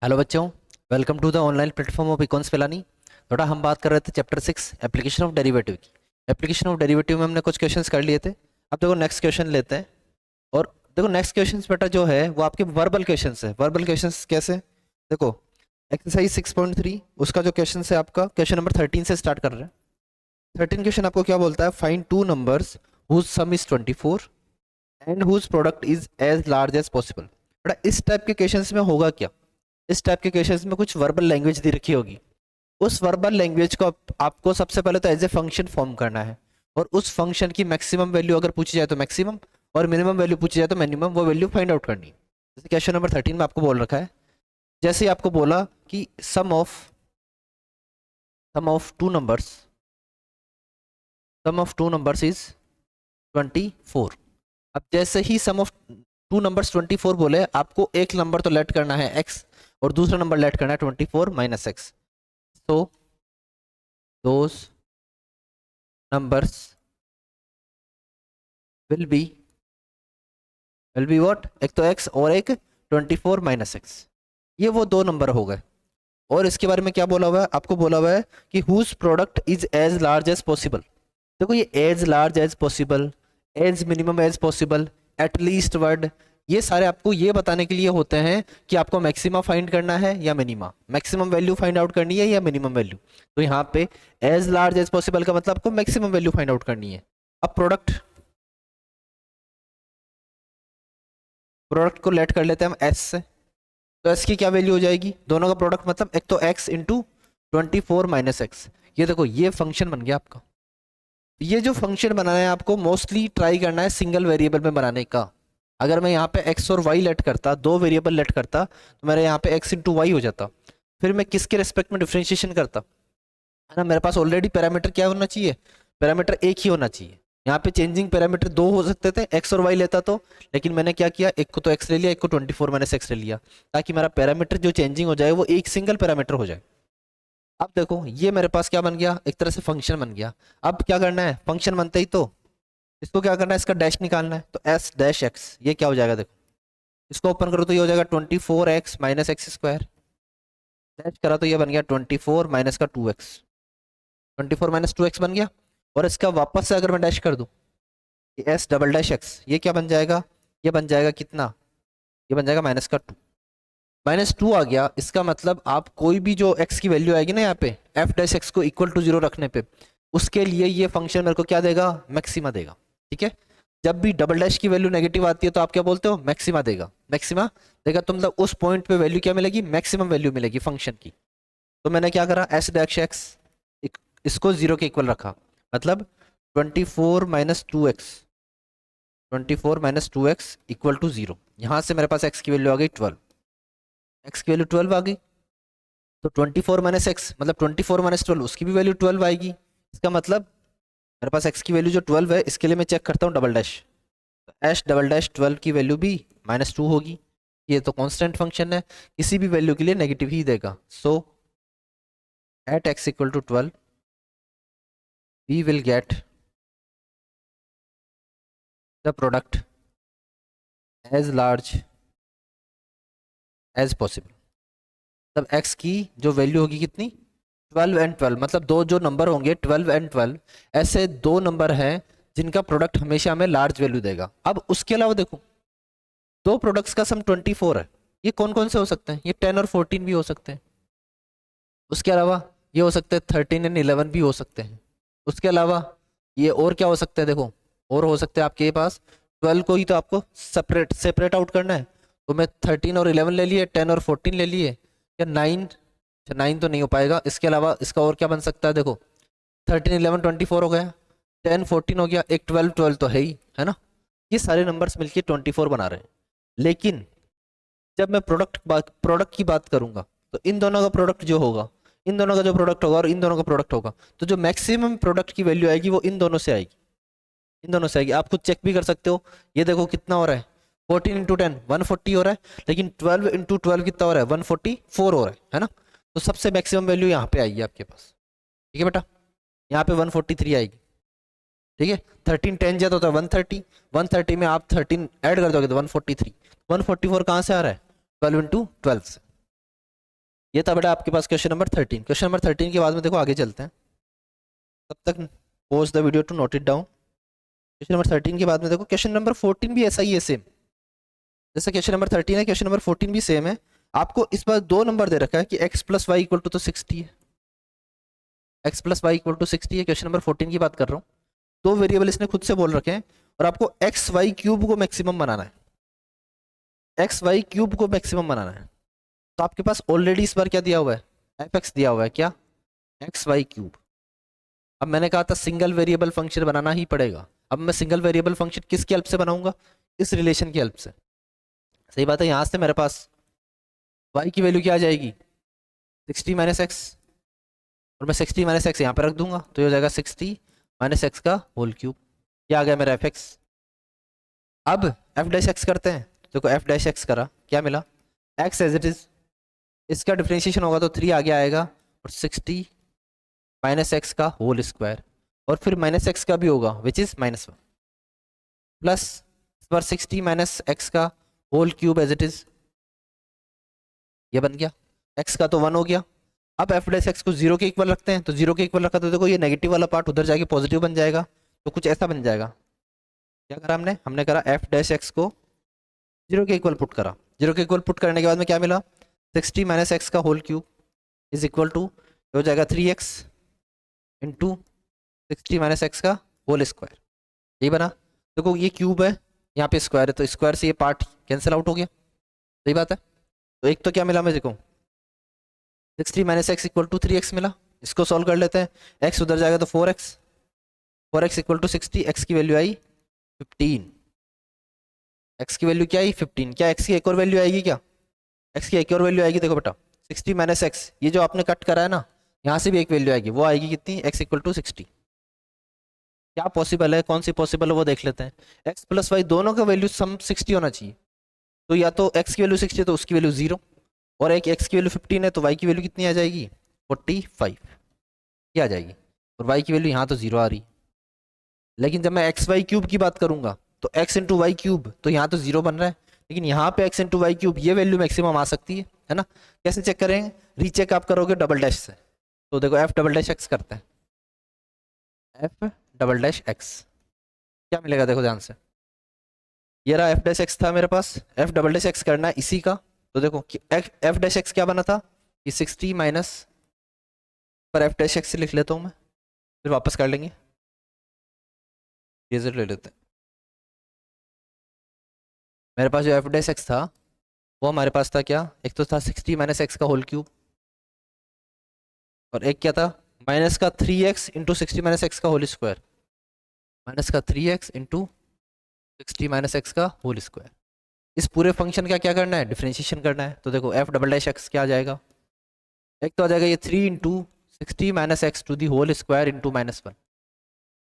Hello बच्चों, welcome to the online platform of Econs Pilani. थोड़ा हम बात कर रहे थे चैप्टर 6 एप्लीकेशन ऑफ डेरिवेटिव की। एप्लीकेशन ऑफ डेरिवेटिव में हमने कुछ क्वेश्चंस कर लिए थे। अब देखो नेक्स्ट क्वेश्चन लेते हैं। और देखो नेक्स्ट क्वेश्चंस बेटा जो है वो आपके वर्बल क्वेश्चंस है। वर्बल क्वेश्चंस कैसे? देखो एक्सरसाइज 6.3 उसका जो क्वेश्चन है आपका क्वेश्चन नंबर 13 से स्टार्ट कर रहे हैं। 13 क्वेश्चन आपको क्या बोलता है? Find two numbers whose sum is 24 and whose product is as large as possible. बेटा इस टाइप के क्वेश्चंस में होगा क्या? इस टाइप के क्वेश्चंस में कुछ वर्बल लैंग्वेज दी रखी होगी। उस वर्बल लैंग्वेज को आपको सबसे पहले तो एज ए फंक्शन फॉर्म करना है। और उस फंक्शन की मैक्सिमम वैल्यू अगर पूछी जाए तो मैक्सिमम, और मिनिमम वैल्यू पूछी जाए तो मिनिमम, वो वैल्यू फाइंड आउट करनी है। जैसे क्वेश्चन नंबर 13 में आपको बोल रखा है, जैसे ही आपको बोला कि sum of two numbers is 24। अब जैसे ही सम ऑफ टू नंबर्स 24 बोले, आपको एक नंबर तो लेट करना है x और दूसरा नंबर लेट करना है 24 माइनस एक्स। तो those numbers will be what? एक तो x और एक 24 माइनस एक्स। ये वो दो नंबर हो गए। और इसके बारे में क्या बोला हुआ है? आपको बोला हुआ है कि whose product is as large as possible. देखो ये as large as possible, as minimum as possible, at least word, ये सारे आपको ये बताने के लिए होते हैं कि आपको मैक्सिमा फाइंड करना है या minima, maximum value find out करनी है या मिनिमम वैल्यू। तो यहाँ पे एज लार्ज एज पॉसिबल का मतलब आपको मैक्सिमम वैल्यू फाइंड आउट करनी है। अब प्रोडक्ट को लेट कर लेते हैं हम एस से। तो एस की क्या वैल्यू हो जाएगी? दोनों का प्रोडक्ट मतलब एक तो एक्स इंटू 24 माइनस एक्स। ये देखो ये फंक्शन बन गया आपका। ये जो फंक्शन बनाना है आपको मोस्टली ट्राई करना है सिंगल वेरिएबल में बनाने का। अगर मैं यहाँ पे x और y लेट करता, दो वेरिएबल लेट करता, तो मेरे यहाँ पे x इंटू वाई हो जाता। फिर मैं किसके रेस्पेक्ट में डिफ्रेंशिएशन करता? है ना, मेरे पास ऑलरेडी पैरामीटर क्या होना चाहिए? पैरामीटर एक ही होना चाहिए। यहाँ पे चेंजिंग पैरामीटर दो हो सकते थे, x और y लेता तो, लेकिन मैंने क्या किया, एक को तो x ले लिया, एक को 24 माइनस एक्स ले लिया, ताकि मेरा पैरामीटर जो चेंजिंग हो जाए वो एक सिंगल पैरामीटर हो जाए। अब देखो ये मेरे पास क्या बन गया? एक तरह से फंक्शन बन गया। अब क्या करना है? फंक्शन बनते ही तो इसको क्या करना है? इसका डैश निकालना है। तो एस डैश एक्स ये क्या हो जाएगा? देखो इसको ओपन करो तो ये हो जाएगा 24x minus x square. Dash करा तो ये बन गया 24 माइनस का 2x। 24 माइनस 2x बन गया। और इसका वापस से अगर मैं डैश कर दूं, एस डबल डैश एक्स, ये क्या बन जाएगा? ये बन जाएगा कितना? ये बन जाएगा माइनस का 2। माइनस 2 आ गया। इसका मतलब आप कोई भी जो x की वैल्यू आएगी ना यहाँ पे, एफ डैश एक्स को इक्वल टू 0 रखने पे, उसके लिए ये फंक्शन मेरे को क्या देगा? मैक्सिमा देगा। ठीक है, जब भी डबल डैश की वैल्यू नेगेटिव आती है तो आप क्या बोलते हो? मैक्सिमा देगा। मैक्सिमा देगा तो मतलब उस पॉइंट पे वैल्यू क्या मिलेगी? मैक्सिमम वैल्यू मिलेगी फंक्शन की। तो मैंने क्या करा? एस डैश एक्स इसको 0 के इक्वल रखा, मतलब 24 minus 2x, 24 minus 2x equal to 0। यहाँ से मेरे पास x की वैल्यू आ गई 12। x की वैल्यू 12 आ गई, तो 24 माइनस एक्स मतलब 24 माइनस 12, उसकी भी वैल्यू 12 आएगी। इसका मतलब मेरे पास x की वैल्यू जो 12 है, इसके लिए मैं चेक करता हूँ डबल डैश। तो एश डबल डैश 12 की वैल्यू भी -2 होगी। ये तो कांस्टेंट फंक्शन है, किसी भी वैल्यू के लिए नेगेटिव ही देगा। So at x equal to 12 we will get the product as large as possible. तब x की जो वैल्यू होगी कितनी? 12 एंड 12, मतलब दो जो नंबर होंगे 12 एंड 12, ऐसे दो नंबर हैं जिनका प्रोडक्ट हमेशा हमें लार्ज वैल्यू देगा। अब उसके अलावा देखो दो प्रोडक्ट्स का सम 24 है। ये कौन कौन से हो सकते हैं? ये 10 और 14 भी हो सकते हैं। उसके अलावा ये हो सकते हैं 13 एंड 11 भी हो सकते हैं। उसके अलावा ये और क्या हो सकते हैं? देखो और हो सकते हैं आपके पास 12 को ही तो आपको सेपरेट सेपरेट आउट करना है। तो मैं 13 और 11 ले लिए, 10 और 14 ले लिए, या 9? 9 तो नहीं हो पाएगा। इसके अलावा इसका और क्या बन सकता है? देखो 13 11 24 हो गया, 10 14 हो गया, एक 12 12 तो है ही, है ना। ये सारे नंबर्स मिलके 24 बना रहे हैं। लेकिन जब मैं प्रोडक्ट की बात करूंगा, तो इन दोनों का प्रोडक्ट जो होगा, इन दोनों का जो प्रोडक्ट होगा और इन दोनों का प्रोडक्ट होगा, तो जो मैक्सिमम प्रोडक्ट की वैल्यू आएगी वो इन दोनों से आएगी। इन दोनों से आएगी। आप खुद चेक भी कर सकते हो। ये देखो कितना हो रहा है, 14 इंटू 10 140 हो रहा है, लेकिन 12 इंटू 12 कितना हो रहा है? 144 हो रहा है ना। तो सबसे मैक्सिमम वैल्यू यहाँ पे आएगी आपके पास। ठीक है बेटा, यहाँ पे 143 आएगी। ठीक है, 13 10 जाता होता है 130, 130 में आप 13 ऐड कर दोगे तो 143। 144 कहाँ से आ रहा है? 12 इंटू 12 से। ये था बेटा आपके पास क्वेश्चन नंबर 13। क्वेश्चन नंबर 13 के बाद में देखो आगे चलते हैं, तब तक pause the video to note it down. Question number 13 के बाद में देखो क्वेश्चन नंबर 14 भी ऐसा ही है सेम, जैसे क्वेश्चन नंबर 13 है क्वेश्चन नंबर 14 भी सेम है। आपको इस बार दो नंबर दे रखा है कि x plus y equal to तो 60 है, x plus y equal to 60 है। क्वेश्चन नंबर 14 की बात कर रहा हूँ। दो वेरिएबल इसने खुद से बोल रखे हैं और आपको एक्स वाई क्यूब को मैक्सिमम बनाना है, एक्स वाई क्यूब को मैक्सिमम बनाना है। तो आपके पास ऑलरेडी इस बार क्या दिया हुआ है, एफ एक्स दिया हुआ है, क्या, एक्स वाई क्यूब। अब मैंने कहा था सिंगल वेरिएबल फंक्शन बनाना ही पड़ेगा। अब मैं सिंगल वेरिएबल फंक्शन किसकी हेल्प से बनाऊंगा, इस रिलेशन की हेल्प से। सही बात है, यहाँ से मेरे पास y की वैल्यू क्या आ जाएगी, 60 माइनस एक्स, और मैं 60 माइनस एक्स यहाँ पर रख दूंगा तो ये हो जाएगा 60 माइनस एक्स का होल क्यूब। क्या आ गया मेरा एफ एक्स। अब एफ डैश एक्स करते हैं, देखो एफ डैश एक्स करा, क्या मिला, एक्स एज इट इज, इसका डिफ्रेंशिएशन होगा तो 3 आगे आएगा, और 60 माइनस एक्स का होल स्क्वायर, और फिर माइनस एक्स का भी होगा विच इज -1, प्लस इस बार 60 माइनस एक्स का whole cube as it is, ये बन गया, एक्स का तो 1 हो गया। अब एफ डैश एक्स को 0 के इक्वल रखते हैं, तो 0 के इक्वल रखा तो देखो ये नेगेटिव वाला पार्ट उधर जाके पॉजिटिव बन जाएगा, तो कुछ ऐसा बन जाएगा। क्या करा हमने, हमने करा एफ डैश एक्स को 0 के इक्वल पुट करा, 0 के इक्वल पुट करने के बाद में क्या मिला, 60 माइनस एक्स का whole cube is equal to हो जाएगा 3x इंटू 60 माइनस एक्स का होल स्क्वायर, यही बना। देखो ये क्यूब है, यहाँ पे स्क्वायर है, तो स्क्वायर से ये पार्ट कैंसिल आउट हो गया, सही बात है। तो एक तो क्या मिला मेरे को, 60 minus x equal to 3x मिला। इसको सॉल्व कर लेते हैं, x उधर जाएगा तो 4x, 4x equal to 60, x की वैल्यू आई 15, x की वैल्यू क्या आई 15। क्या x की एक और वैल्यू आएगी, क्या x की एक और वैल्यू आएगी, देखो बेटा 60 माइनस एक्स, ये जो आपने कट करा है ना, यहाँ से भी एक वैल्यू आएगी, वो आएगी कितनी, x इक्वल टू 60। क्या पॉसिबल है, कौन सी पॉसिबल है वो देख लेते हैं। x प्लस वाई दोनों का वैल्यू सम 60 होना चाहिए, तो या तो x की वैल्यू 60 है तो उसकी वैल्यू 0, और एक x की वैल्यू 15 है तो y की वैल्यू कितनी आ जाएगी 45, क्या आ जाएगी, और y की वैल्यू यहाँ तो 0 आ रही। लेकिन जब मैं एक्स वाई क्यूब की बात करूंगा तो x इंटू वाई क्यूब, तो यहाँ तो 0 बन रहा है, लेकिन यहाँ पे x इंटू वाई क्यूब ये वैल्यू मैक्सिमम आ सकती है ना। कैसे चेक करेंगे, रीचेक आप करोगे डबल डैश से, तो देखो एफ डबल डैश एक्स करते हैं, एफ डबल डैश एक्स क्या मिलेगा, देखो ध्यान से, ये रहा एफ डैश एक्स था मेरे पास, एफ डबल डैश एक्स करना है इसी का, तो देखो एफ डैश एक्स क्या बना था, कि 60 माइनस पर एफ डैश एक्स से लिख लेता हूँ मैं, फिर वापस कर लेंगे, ये ले लेते हैं। मेरे पास जो एफ डैश एक्स था वो हमारे पास था क्या, एक तो था 60 माइनस एक्स का होल क्यूब, और एक क्या था, माइनस का 3x इंटू 60 माइनस एक्स का होल स्क्वायर, माइनस का 3x इंटू 60 माइनस एक्स का होल स्क्वायर। इस पूरे फंक्शन का क्या करना है, डिफरेंशिएशन करना है। तो देखो एफ डबल डैश एक्स क्या आ जाएगा, एक तो आ जाएगा ये 3 into 60 minus x to the whole square into -1,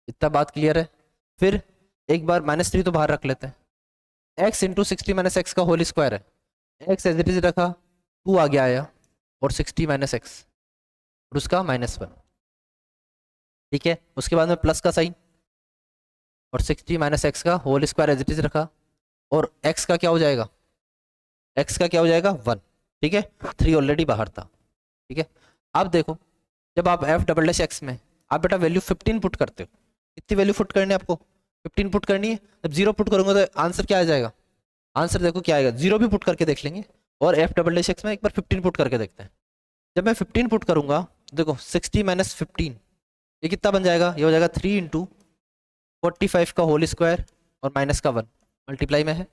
इतना बात क्लियर है। फिर एक बार -3 तो बाहर रख लेते हैं, x इंटू 60 माइनस एक्स का होल स्क्वायर है, x एज इट इज रखा, 2 आगे आया, और 60 माइनस एक्स और उसका -1, ठीक है। उसके बाद में प्लस का साइन, और 60 माइनस एक्स का whole square as it is रखा, और x का क्या हो जाएगा, x का क्या हो जाएगा 1, ठीक है, 3 ऑलरेडी बाहर था, ठीक है। अब देखो जब आप एफ डबल डैश एक्स में आप बेटा वैल्यू 15 पुट करते हो, कितनी वैल्यू पुट करनी है आपको, 15 पुट करनी है। जब 0 पुट करूंगा तो आंसर क्या आ जाएगा, आंसर देखो क्या आएगा, 0 भी पुट करके देख लेंगे, और एफ डबल डैश एक्स में एक बार 15 पुट करके देखते हैं। जब मैं 15 पुट करूंगा देखो 60 माइनस 15 ये कितना बन जाएगा, ये हो जाएगा 3 इंटू 45 का होल स्क्वायर और माइनस का 1 मल्टीप्लाई में है।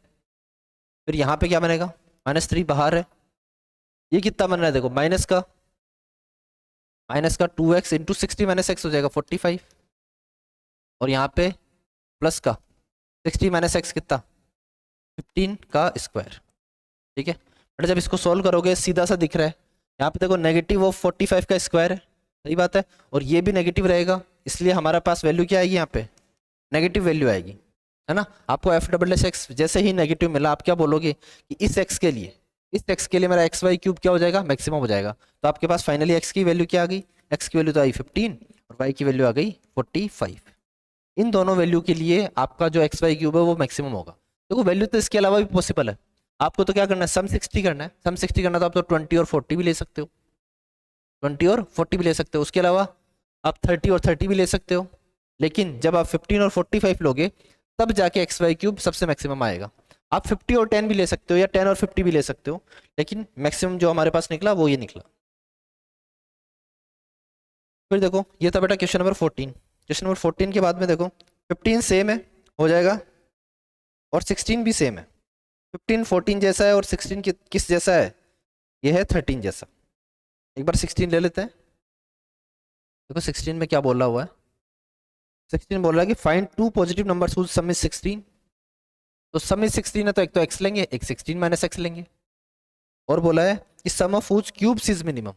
फिर यहाँ पे क्या बनेगा, -3 बाहर है, ये कितना बन रहा है देखो, माइनस का 2x इंटू 60 माइनस एक्स हो जाएगा 45, और यहाँ पे प्लस का 60 माइनस एक्स कितना 15 का स्क्वायर, ठीक है। बट जब इसको सॉल्व करोगे सीधा सा दिख रहा है, यहाँ पे देखो नेगेटिव ऑफ 45 का स्क्वायर है, सही बात है, और ये भी नेगेटिव रहेगा, इसलिए हमारे पास वैल्यू क्या आएगी, यहाँ पे नेगेटिव वैल्यू आएगी, है ना। आपको एफ डबल डैश एक्स जैसे ही नेगेटिव मिला आप क्या बोलोगे कि इस एक्स के लिए, इस एक्स के लिए मेरा एक्स वाई क्यूब क्या हो जाएगा, मैक्सिमम हो जाएगा। तो आपके पास फाइनली एक्स की वैल्यू क्या आ गई, एक्स की वैल्यू तो आई 15 और वाई की वैल्यू आ गई 45। इन दोनों वैल्यू के लिए आपका जो एक्स वाई क्यूब है वो मैक्सिमम होगा। देखो वैल्यू तो इसके अलावा भी पॉसिबल है, आपको तो क्या करना है, सम 60 करना है। सम 60 करना तो आप तो 20 और 40 भी ले सकते हो, 20 और 40 भी ले सकते हो। उसके अलावा आप 30 और 30 भी ले सकते हो। लेकिन जब आप 15 और 45 लोगे तब जाके एक्स वाई क्यूब सबसे मैक्सिमम आएगा। आप 50 और 10 भी ले सकते हो या 10 और 50 भी ले सकते हो, लेकिन मैक्सिमम जो हमारे पास निकला वो ये निकला। फिर देखो ये था बेटा क्वेश्चन नंबर 14। क्वेश्चन नंबर 14 के बाद में देखो 15 सेम है, हो जाएगा, और 16 भी सेम है। 15 14 जैसा है और 16 किस जैसा है, ये है 13 जैसा। एक बार 16 ले लेते हैं। देखो 16 में क्या बोला हुआ है, 16 बोल रहा है कि find two positive numbers whose sum is 16। तो सम इज 16 है तो एक तो x लेंगे, एक 16 माइनस x लेंगे। और बोला है कि sum of whose cubes is minimum.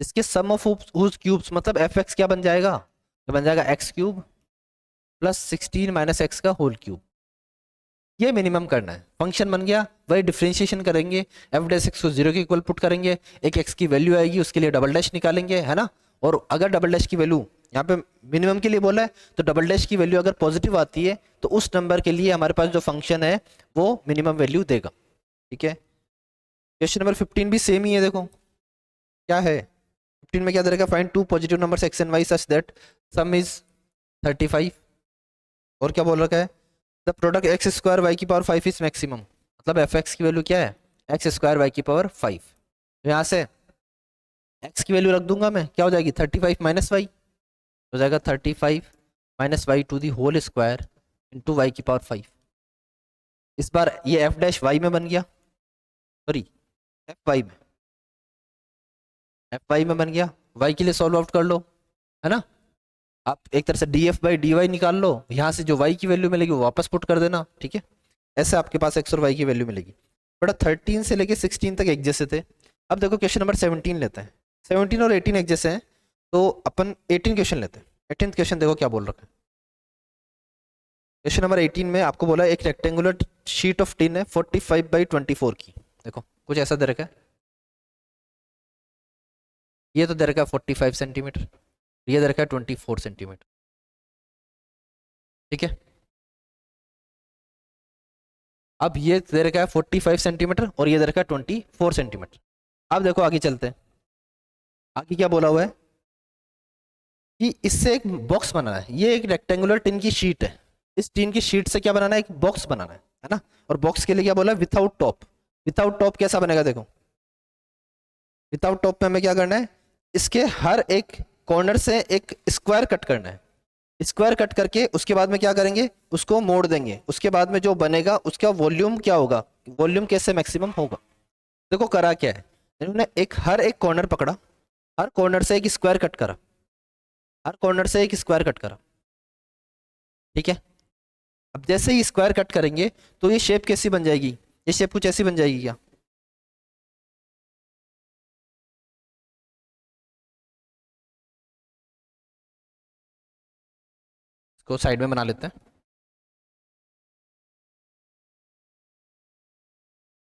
इसके सम ऑफ हुज क्यूब्स मतलब fx क्या बन जाएगा, तो बन जाएगा x cube plus 16 minus x का होल क्यूब। ये मिनिमम करना है। फंक्शन बन गया, वही डिफरेंशिएशन करेंगे, एफ डैश एक्स को 0 के इक्वल पुट करेंगे, एक x की वैल्यू आएगी, उसके लिए डबल डैश निकालेंगे, है ना। और अगर डबल डैश की वैल्यू यहाँ पे मिनिमम के लिए बोला है तो डबल डैश की वैल्यू अगर पॉजिटिव आती है तो उस नंबर के लिए हमारे पास जो फंक्शन है वो मिनिमम वैल्यू देगा। ठीक है। क्वेश्चन नंबर 15 भी सेम ही है। देखो क्या है 15 में क्या दे रखा है, find two positive numbers x and y such that sum is 35। और क्या बोल रखा है, the product x square y की पावर 5 इज मैक्सिमम। मतलब एफ एक्स की वैल्यू क्या है, एक्स स्क्वायर वाई की पावर 5। तो यहाँ से एक्स की वैल्यू रख दूंगा मैं, क्या हो जाएगी 35 माइनस वाई, हो जाएगा 35 minus y to the whole square into y की पावर 5। इस बार ये एफ डैश वाई में बन गया, सॉरी एफ वाई में, एफ वाई में बन गया। वाई के लिए सॉल्व आउट कर लो, है ना। आप एक तरह से d f by d y निकाल लो, यहाँ से जो वाई की वैल्यू मिलेगी वो वापस पुट कर देना। ठीक है, ऐसे आपके पास एक्स और वाई की वैल्यू मिलेगी। बड़ा 13 से लेके 16 तक एक जैसे थे। अब देखो क्वेश्चन नंबर 17 लेते हैं। 17 और 18 एक जैसे हैं, तो अपन 18 क्वेश्चन लेते हैं। 18 क्वेश्चन देखो क्या बोल रखा है। क्वेश्चन नंबर 18 में आपको बोला है एक रेक्टेंगुलर शीट ऑफ टिन है 45 बाई 24 की। देखो कुछ ऐसा दे रखा है, ये तो दे रखा है 45 सेंटीमीटर, ये दे रखा है 24 सेंटीमीटर। ठीक है, अब ये दे रखा है 45 सेंटीमीटर और ये दे रखा है 24 सेंटीमीटर। अब देखो आगे चलते हैं। आगे क्या बोला हुआ है कि इससे एक बॉक्स बनाना है। ये एक रेक्टेंगुलर टिन की शीट है, इस टिन की शीट से क्या बनाना है, एक बॉक्स बनाना है ना। और बॉक्स के लिए क्या बोला है, विथआउट टॉप। विथआउट टॉप कैसा बनेगा, देखो विथआउट टॉप में हमें क्या करना है, इसके हर एक कॉर्नर से एक स्क्वायर कट करना है। स्क्वायर कट करके उसके बाद में क्या करेंगे, उसको मोड़ देंगे। उसके बाद में जो बनेगा उसका वॉल्यूम क्या होगा, वॉल्यूम कैसे मैक्सिमम होगा। देखो करा क्या है, इन्होंने हर एक कॉर्नर पकड़ा, हर कॉर्नर से एक स्क्वायर कट करा, हर कॉर्नर से एक स्क्वायर कट करा। ठीक है, अब जैसे ही स्क्वायर कट करेंगे तो ये शेप कैसी बन जाएगी, ये शेप कुछ ऐसी बन जाएगी क्या। इसको साइड में बना लेते हैं।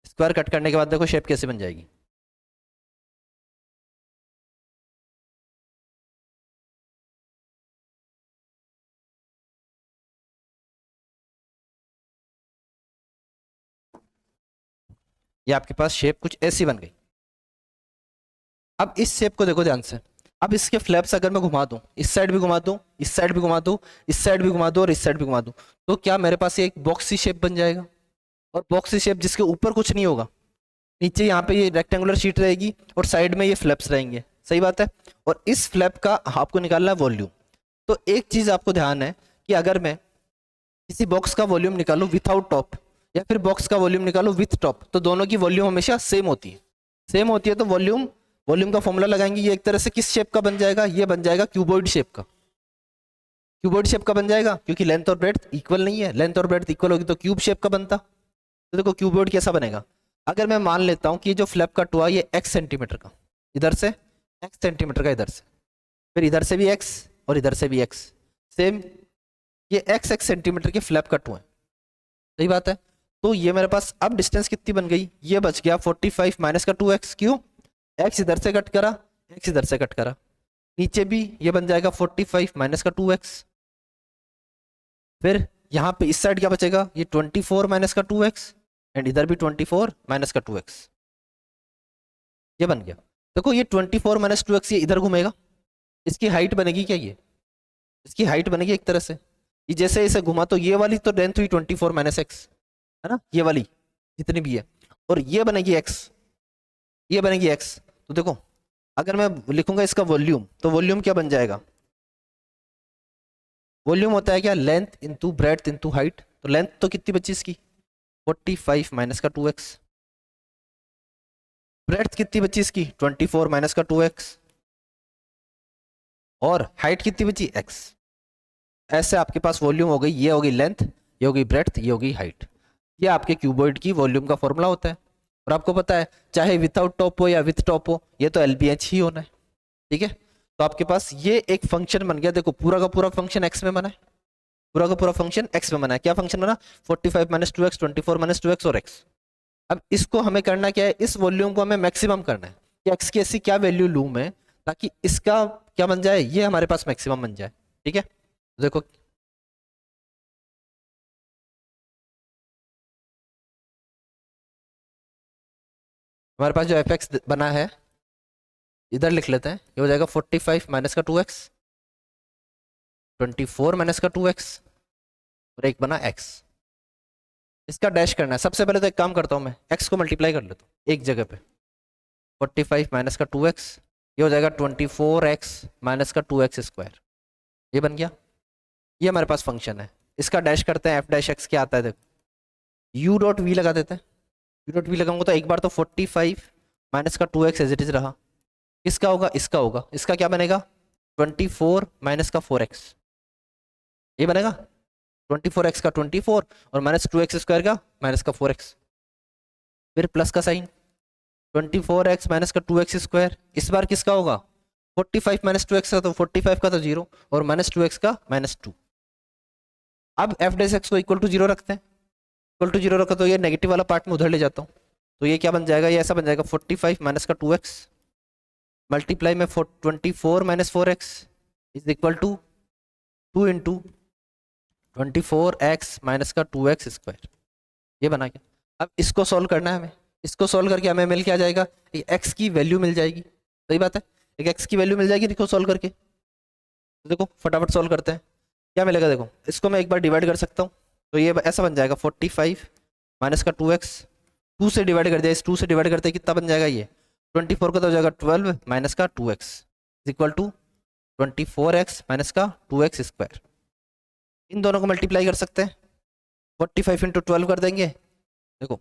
स्क्वायर कट करने के बाद देखो शेप कैसे बन जाएगी। ये आपके पास शेप कुछ ऐसी बन गई। अब इस शेप को देखो ध्यान से। अब इसके फ्लैप्स अगर मैं घुमा दूं, इस साइड भी घुमा दूं, इस साइड भी घुमा दूं, इस साइड भी घुमा दूं और इस साइड भी घुमा दूं, तो क्या मेरे पास ये एक बॉक्सी शेप बन जाएगा। और बॉक्सी शेप जिसके ऊपर कुछ नहीं होगा, नीचे यहाँ पे ये रेक्टेंगुलर शीट रहेगी और साइड में ये फ्लैप्स रहेंगे। सही बात है। और इस फ्लैप का आपको निकालना है वॉल्यूम। तो एक चीज आपको ध्यान है कि अगर मैं किसी बॉक्स का वॉल्यूम निकालूं विथआउट टॉप या फिर बॉक्स का वॉल्यूम निकालूं विथ टॉप, तो दोनों की वॉल्यूम हमेशा सेम होती है। सेम होती है तो वॉल्यूम, वॉल्यूम का फॉर्मूला लगाएंगे। ये एक तरह से किस शेप का बन जाएगा, ये बन जाएगा क्यूबॉइड शेप का। क्यूबॉइड शेप का बन जाएगा क्योंकि लेंथ और ब्रेड्थ इक्वल नहीं है। लेंथ और ब्रेड्थ इक्वल होगी तो क्यूब शेप का बनता। तो देखो क्यूबॉइड कैसा बनेगा। अगर मैं मान लेता हूं कि ये जो फ्लैप कट हुआ ये x सेंटीमीटर का, इधर से x सेंटीमीटर का, इधर से, फिर इधर से भी x और इधर से भी x, सेम ये x सेंटीमीटर के फ्लैप कट हुए। सही बात है। तो ये मेरे पास अब डिस्टेंस कितनी बन गई, ये बच गया 45 माइनस का 2x। क्यों, x इधर से कट करा, x इधर से कट करा। नीचे भी ये बन जाएगा 45 माइनस का 2x। फिर यहाँ पे इस साइड क्या बचेगा, ये 24 माइनस का 2x एंड इधर भी 24 माइनस का 2x, ये बन गया। देखो ये 24 माइनस 2x ये इधर घूमेगा, इसकी हाइट बनेगी क्या, ये इसकी हाइट बनेगी एक तरह से। ये जैसे इसे घुमा तो ये वाली तो लेंथ हुई 24 माइनस एक्स, है ना, ये वाली जितनी भी है, और ये बनेगी x, ये बनेगी x। तो देखो अगर मैं लिखूंगा इसका वॉल्यूम, तो वॉल्यूम क्या बन जाएगा, वॉल्यूम होता है क्या, length into breadth into height. तो लेंथ तो कितनी बची इसकी 45 माइनस का 2x, ब्रेड्थ कितनी बची इसकी 24 माइनस का 2x, और हाइट कितनी बची x। ऐसे आपके पास वॉल्यूम हो गई, ये होगी लेंथ, ये होगी ब्रेड्थ, ये होगी हाइट। ये आपके क्यूबॉइड की वॉल्यूम का फॉर्मूला होता है। और आपको पता है चाहे विदाउट टॉप हो या विथ टॉप हो, ये तो LBH ही होना है, ठीक है। तो आपके पास ये एक फंक्शन बन गया, देखो पूरा का पूरा फंक्शन एक्स में बना है, पूरा का पूरा फंक्शन एक्स में बना है। क्या फंक्शन बना, 45 माइनस 2x, 24 माइनस 2x और x। अब इसको हमें करना क्या है, इस वॉल्यूम को हमें मैक्सिमम करना है कि x की ऐसी क्या वैल्यू लूं मैं ताकि इसका क्या बन जाए, ये हमारे पास मैक्सिमम बन जाए, ठीक है। देखो हमारे पास जो f(x) बना है, इधर लिख लेते हैं, ये हो जाएगा 45 माइनस का 2x, 24 माइनस का 2x, और एक बना x। इसका डैश करना है। सबसे पहले तो एक काम करता हूँ, मैं x को मल्टीप्लाई कर लेता हूँ एक जगह पे, 45 माइनस का 2x, ये हो जाएगा 24x माइनस का 2x स्क्वायर, ये बन गया। ये हमारे पास फंक्शन है। इसका डैश करते हैं, f(x) क्या आता है देखो, u.v लगा देते हैं। u.v लगाऊंगा तो एक बार तो 45 माइनस का 2x एज इट इज रहा, किसका होगा, इसका होगा। इसका क्या बनेगा 24 माइनस का 4x, ये बनेगा 24x का 24 और माइनस 2x स्क्वायर का माइनस का 4x, फिर प्लस का साइन, 24x माइनस का 2x स्क्वायर। इस बार किसका होगा 45 माइनस 2x का, तो 45 का तो 0 और माइनस 2x का -2। अब f(x) को इक्वल टू 0 रखते हैं, इक्वल टू 0 रखा तो ये नेगेटिव वाला पार्ट में उधर ले जाता हूँ, तो ये क्या बन जाएगा, ये ऐसा बन जाएगा 45 माइनस का 2x मल्टीप्लाई में 24 माइनस 4x is equal to 2 into 24x minus का 2x स्क्वायर, ये बना गया। अब इसको सॉल्व करना है हमें, इसको सॉल्व करके हमें मिल क्या जाएगा, एक x की वैल्यू मिल जाएगी, सही बात है, एक x की वैल्यू मिल जाएगी। देखो सॉल्व करके, तो देखो फटाफट सॉल्व करते हैं, क्या मिलेगा देखो, इसको मैं एक बार डिवाइड कर सकता हूँ, तो ये ऐसा बन जाएगा 45 माइनस का 2x, 2 से डिवाइड कर दिया, इस 2 से डिवाइड करते कितना बन जाएगा, ये 24 का तो हो जाएगा 12 माइनस का 2x is equal to 24x minus का 2x स्क्वायर। इन दोनों को मल्टीप्लाई कर सकते हैं, 45 इंटू 12 कर देंगे, देखो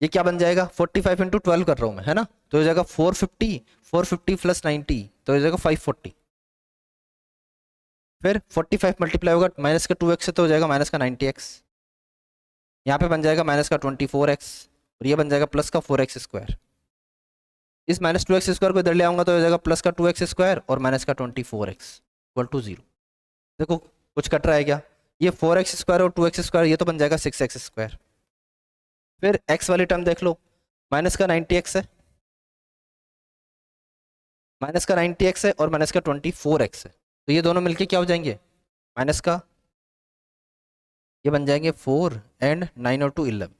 ये क्या बन जाएगा, 45 इंटू 12 कर रहा हूँ मैं, है ना, तो हो जाएगा 450, 450 प्लस 90 तो हो जाएगा 540। फिर 45 मल्टीप्लाई होगा माइनस का 2x से तो हो जाएगा माइनस का 90x, यहाँ पे बन जाएगा माइनस का 24x और ये बन जाएगा प्लस का 4x स्क्वायर। इस माइनस 2x स्क्वायर को इधर ले आऊंगा तो हो जाएगा प्लस का 2x स्क्वायर और माइनस का 24x इक्वल टू 0। देखो कुछ कट रहा है क्या, ये 4x स्क्वायर और 2x स्क्वायर ये तो बन जाएगा 6x स्क्वायर। फिर x वाली टर्म देख लो, माइनस का 90x है, माइनस का 90x है और माइनस का 24x है, तो ये दोनों मिलके क्या हो जाएंगे, माइनस का, ये बन जाएंगे 4 एंड 9 और 2 11,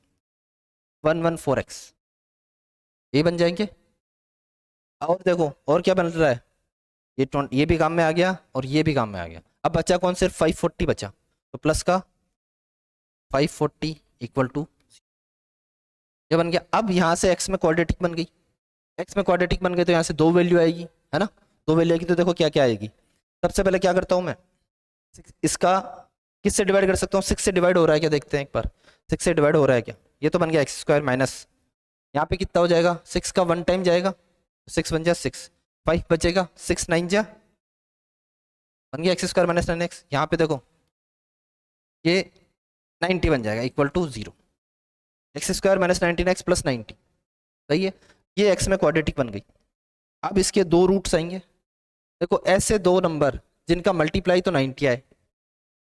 114x ये बन जाएंगे। और देखो और क्या बन रहा है, ये भी काम में आ गया और ये भी काम में आ गया। अब बचा कौन, सिर्फ 540 बचा, तो प्लस का 540 इक्वल टू ये बन गया। अब यहाँ से x में क्वाड्रेटिक बन गई, x में क्वाड्रेटिक बन गई तो यहाँ से दो वैल्यू आएगी, है ना, दो वैल्यू आएगी, तो देखो क्या क्या आएगी। सबसे पहले क्या करता हूँ मैं, इसका किससे डिवाइड कर सकता हूँ, 6 से डिवाइड हो रहा है क्या देखते हैं एक बार, 6 से डिवाइड हो रहा है क्या, ये तो बन गया x स्क्वायर माइनस, यहाँ पे कितना हो जाएगा 6 का 1 टाइम जाएगा, 6 बन जाए 6, 5 बचेगा, 6 9 जा, बन गया x स्क्वायर माइनस 9x। यहाँ पे देखो ये 90 बन जाएगा equal to 0, x square minus 19x plus 90, सही है, ये x में क्वाड्रेटिक बन गई। अब इसके दो रूट्स आएंगे, देखो ऐसे दो नंबर जिनका मल्टीप्लाई तो 90 आए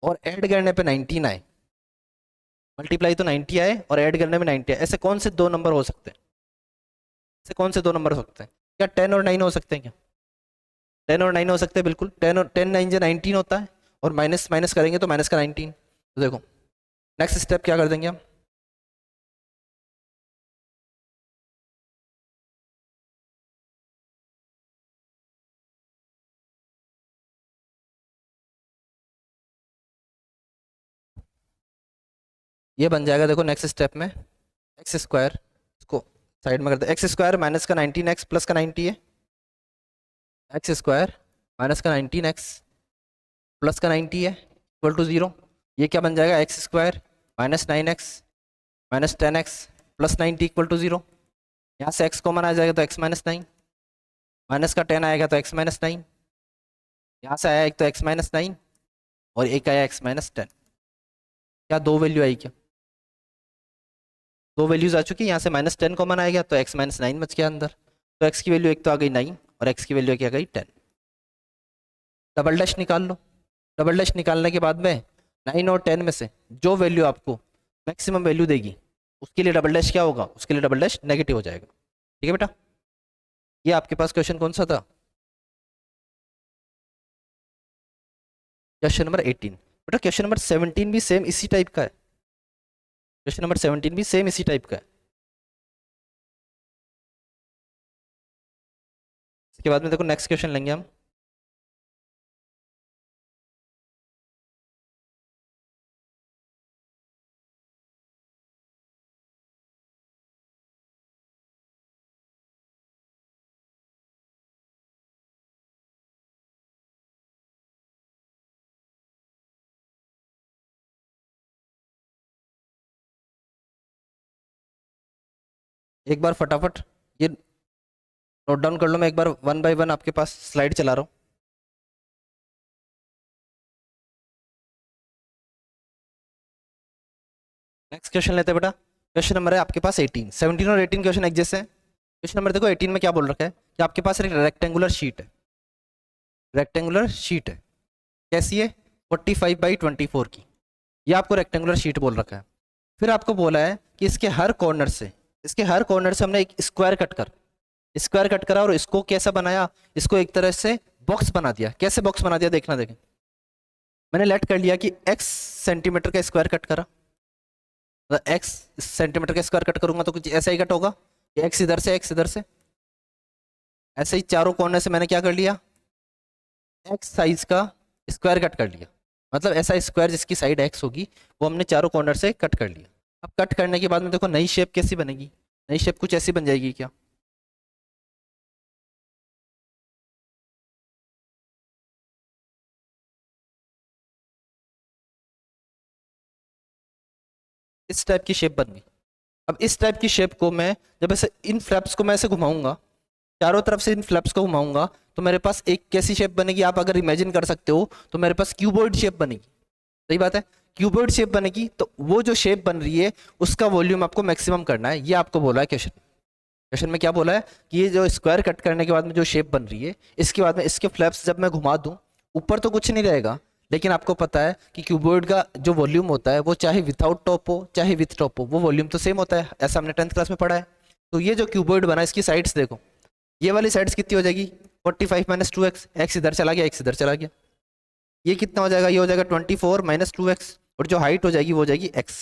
और ऐड करने पे 19 आए, मल्टीप्लाई तो 90 आए और ऐड करने में 90 आए, ऐसे कौन से दो नंबर हो सकते हैं, ऐसे कौन से दो नंबर हो सकते हैं, क्या 10 और 9 हो सकते हैं क्या, 10 और 9 हो सकते हैं बिल्कुल, 10 और 10 9 जो 19 होता है और माइनस माइनस करेंगे तो माइनस का 19। तो देखो नेक्स्ट स्टेप क्या कर देंगे हम, ये बन जाएगा देखो नेक्स्ट स्टेप में एक्स स्क्वायर, इसको साइड में करते हैं, एक्स स्क्वायर माइनस का 19x प्लस का 90 है, एक्स स्क्वायर माइनस का 19x प्लस का 90 है इक्वल टू 0। ये क्या बन जाएगा x square minus 9x minus 10x plus 90 equal to 0। यहाँ से x कॉमन आ जाएगा तो x माइनस 9, माइनस का 10 आएगा तो x माइनस 9, यहाँ से आया एक तो x माइनस 9 और एक आया x माइनस 10। क्या दो वैल्यू आई क्या? दो वैल्यूज आ चुकी, यहाँ से माइनस 10 कॉमन आएगा तो x माइनस 9 बच गया अंदर। तो x की वैल्यू एक तो आ गई 9 और x की वैल्यू क्या आ गई 10। डबल डैश निकाल लो। डबल डैश निकालने के बाद में 9 और 10 में से जो वैल्यू आपको मैक्सिमम वैल्यू देगी उसके लिए डबल डैश क्या होगा, उसके लिए डबल डैश नेगेटिव हो जाएगा। ठीक है बेटा, ये आपके पास क्वेश्चन कौन सा था? Question number 18। बेटा क्वेश्चन नंबर 17 भी सेम इसी टाइप का है, क्वेश्चन नंबर 17 भी सेम इसी टाइप का है। इसके बाद में देखो नेक्स्ट क्वेश्चन लेंगे हम। एक बार फटाफट ये नोट डाउन कर लो, मैं एक बार वन बाय वन आपके पास स्लाइड चला रहा हूँ। नेक्स्ट क्वेश्चन लेते हैं बेटा। क्वेश्चन नंबर है आपके पास 18, 17 और 18 क्वेश्चन एक जैसे हैं। क्वेश्चन नंबर देखो 18 में क्या बोल रखा है कि आपके पास एक रेक्टेंगुलर शीट है, रेक्टेंगुलर शीट है, कैसी है 45/24 की, ये आपको रेक्टेंगुलर शीट बोल रखा है। फिर आपको बोला है कि इसके हर कॉर्नर से, इसके हर कॉर्नर से हमने एक स्क्वायर कट करा और इसको कैसा बनाया, इसको एक तरह से बॉक्स बना दिया। कैसे बॉक्स बना दिया देखना, देखें मैंने लेट कर लिया कि x सेंटीमीटर का स्क्वायर कट करा, मतलब x सेंटीमीटर का स्क्वायर कट करूंगा तो कुछ ऐसा ही कट होगा कि x इधर से x इधर से, ऐसे ही चारों कॉर्नर से मैंने क्या कर लिया x साइज का स्क्वायर कट कर लिया। मतलब ऐसा स्क्वायर जिसकी साइड x होगी वो हमने चारों कॉर्नर से कट कर लिया। अब कट करने के बाद में देखो नई शेप कैसी बनेगी, नई शेप कुछ ऐसी बन जाएगी क्या? इस टाइप की शेप बन गई। अब इस टाइप की शेप को मैं जब ऐसे इन फ्लैप्स को मैं ऐसे घुमाऊंगा, चारों तरफ से इन फ्लैप्स को घुमाऊंगा तो मेरे पास एक कैसी शेप बनेगी, आप अगर इमेजिन कर सकते हो तो मेरे पास क्यूबॉइड शेप बनेगी। सही बात है, क्यूबॉइड शेप बनेगी। तो वो जो शेप बन रही है उसका वॉल्यूम आपको मैक्सिमम करना है, ये आपको बोला है क्वेश्चन। क्वेश्चन में क्या बोला है कि ये जो स्क्वायर कट करने के बाद में जो शेप बन रही है इसके बाद में इसके फ्लैप्स जब मैं घुमा दूं ऊपर तो कुछ नहीं रहेगा, लेकिन आपको पता है कि क्यूबॉइड का जो वॉल्यूम होता है वो चाहे विदाउट टॉप हो चाहे विथ टॉप हो वो वॉल्यूम तो सेम होता है, ऐसा हमने 10th क्लास में पढ़ा है। तो ये जो क्यूबॉइड बना इसकी साइड्स देखो, ये वाली साइड्स कितनी हो जाएगी 45 माइनस 2x, एक्स इधर चला गया x इधर चला गया, ये कितना हो जाएगा, ये हो जाएगा 24 माइनस 2x और जो हाइट हो जाएगी वो हो जाएगी x।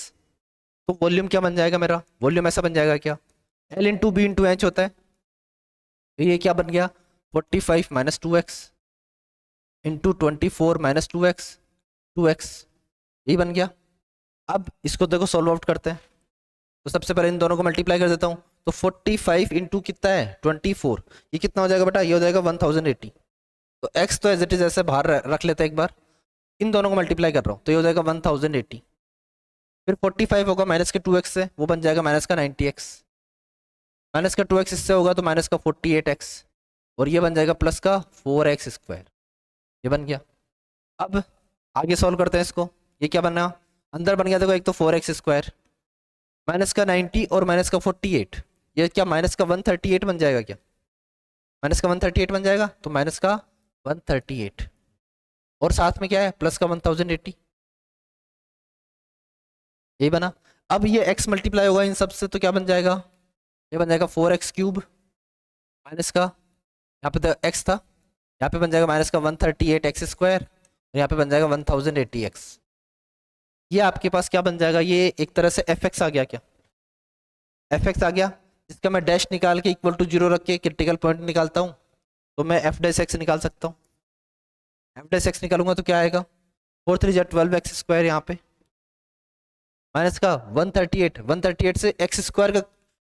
तो वॉल्यूम क्या बन जाएगा मेरा, वॉल्यूम ऐसा बन जाएगा क्या L into B into H होता है, तो ये क्या बन गया 45 minus 2x into 24 minus 2x यही बन गया। अब इसको देखो सॉल्व आउट करते हैं, तो सबसे पहले इन दोनों को मल्टीप्लाई कर देता हूँ। तो 45 इंटू कितना है 24, ये कितना हो जाएगा बेटा, ये हो जाएगा 1080। तो x तो एज इट इज ऐसे बाहर रख लेते हैं एक बार, इन दोनों को मल्टीप्लाई कर रहा हूँ तो ये हो जाएगा 1080। फिर 45 होगा माइनस के 2x से, वो बन जाएगा माइनस का 90x, माइनस का 2x इससे होगा तो माइनस का 48x और ये बन जाएगा प्लस का 4x स्क्वायर, ये बन गया। अब आगे सॉल्व करते हैं इसको, ये क्या बना अंदर बन गया देखो, एक तो 4x स्क्वायर माइनस का 90 और माइनस का 48, ये क्या माइनस का 138 बन जाएगा क्या, माइनस का 138 बन जाएगा, तो माइनस का 138 और साथ में क्या है प्लस का 1080, यही बना। अब ये x मल्टीप्लाई होगा इन सब से तो क्या बन जाएगा, ये बन जाएगा 4x क्यूब माइनस का, यहाँ पे तो x था, यहाँ पे बन जाएगा माइनस का 138x स्क्वायर और यहाँ पे बन जाएगा 1080x। ये आपके पास क्या बन जाएगा, ये एक तरह से fx आ गया क्या, fx आ गया, जिसका मैं डैश निकाल के इक्वल टू 0 रख के क्रिटिकल पॉइंट निकालता हूँ तो मैं f डैश x निकाल सकता हूँ। f डैश x निकालूंगा तो क्या आएगा 4 3 12x स्क्वायर, यहाँ पे माइनस का 138, 138 से एक्स स्क्वायर का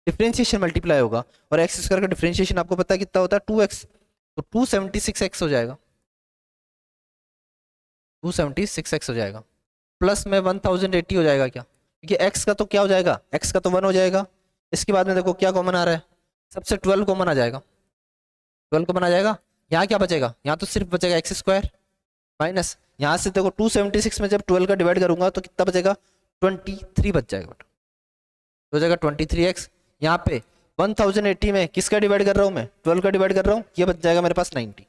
डिफरेंशिएशन मल्टीप्लाई होगा, और एक्स स्क्वायर का डिफरेंशिएशन आपको पता है कितना होता है, 2x, तो 276x हो जाएगा, 276x हो जाएगा, प्लस में 1080 हो जाएगा क्या, क्योंकि x का तो क्या हो जाएगा, x का तो 1 हो जाएगा, इसके बाद में देखो क्या कॉमन आ रहा है, सबसे 12 कॉमन आ जाएगा, 12 कॉमन आ जाएगा, यहाँ क्या बचेगा, यहाँ तो सिर्फ बचेगा एक्स स्क्वायर, माइनस यहाँ से देखो 276 में जब 12 का डिवाइड करूंगा तो कितना बचेगा, 23 बच जाएगा बेटा, हो जाएगा 23x, यहाँ पे 1080 में किसका डिवाइड कर रहा हूँ मैं, 12 का डिवाइड कर रहा हूँ, ये बच जाएगा मेरे पास 90।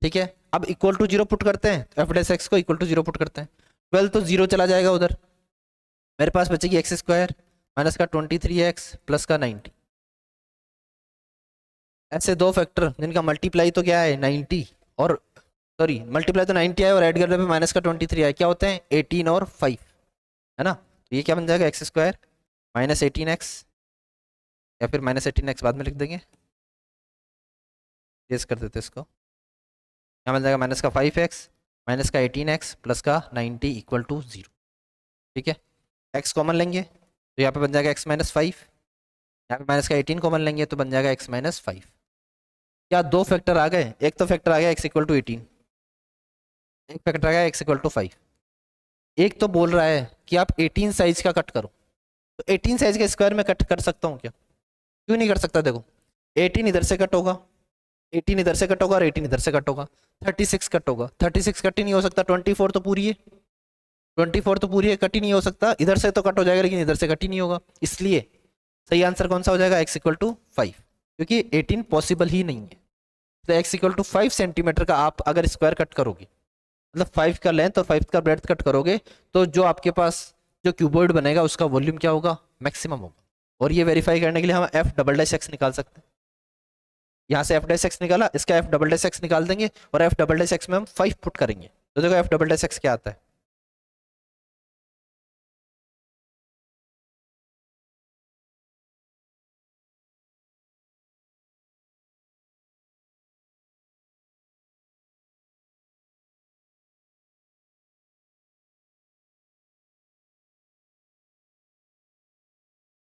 ठीक है, अब इक्वल टू जीरो पुट करते हैं, एफ डेस एक्स को इक्वल टू जीरो पुट करते हैं, 12 तो जीरो चला जाएगा उधर, मेरे पास बचेगी एक्स स्क्वायर माइनस का 23x प्लस का 90, ऐसे दो फैक्टर जिनका मल्टीप्लाई तो क्या है 90, और सॉरी मल्टीप्लाई तो 90 है और ऐड करने पे माइनस का 23 है, क्या होते हैं 18 और 5, है ना, तो ये क्या बन जाएगा एक्स स्क्वायर माइनस 18x, या फिर माइनस 18x बाद में लिख देंगे, चेस कर देते इसको, क्या बन जाएगा माइनस का 5x माइनस का 18x प्लस का 90 इक्वल टू 0। ठीक है, x कॉमन लेंगे तो यहाँ पे बन जाएगा x माइनस 5, यहाँ पे माइनस का 18 कॉमन लेंगे तो बन जाएगा x माइनस 5। क्या दो फैक्टर आ गए, एक तो फैक्टर आ गया x इक्वल टू 18, एक फैक्टर आ गया x इक्वल टू 5, एक तो बोल रहा है कि आप 18 साइज का कट करो, तो 18 साइज का स्क्वायर में कट कर सकता हूँ क्या, क्यों नहीं कर सकता, देखो 18 इधर से कट होगा, 18 इधर से कट होगा और 18 इधर से कट होगा, 36 कट होगा, 36 कट ही नहीं हो सकता, 24 तो पूरी है, 24 तो पूरी है, कट ही नहीं हो सकता, इधर से तो कट हो जाएगा लेकिन इधर से कट ही नहीं होगा, इसलिए सही आंसर कौन सा हो जाएगा x इक्वल टू 5, क्योंकि 18 पॉसिबल ही नहीं है, तो x इक्वल टू 5 सेंटीमीटर का आप अगर स्क्वायर कट करोगे, मतलब 5 का लेंथ और 5 का ब्रेड्थ कट करोगे, तो जो आपके पास जो क्यूबॉइड बनेगा उसका वॉल्यूम क्या होगा, मैक्सिमम होगा, और ये वेरीफाई करने के लिए हम एफ डबल डैश एक्स निकाल सकते हैं, यहाँ से एफ डैश एक्स निकाला, इसका एफ डबल डैश एक्स निकाल देंगे, और एफ डबल डैश एक्स में हम 5 पुट करेंगे, तो देखो एफ डबल डैश एक्स क्या आता है,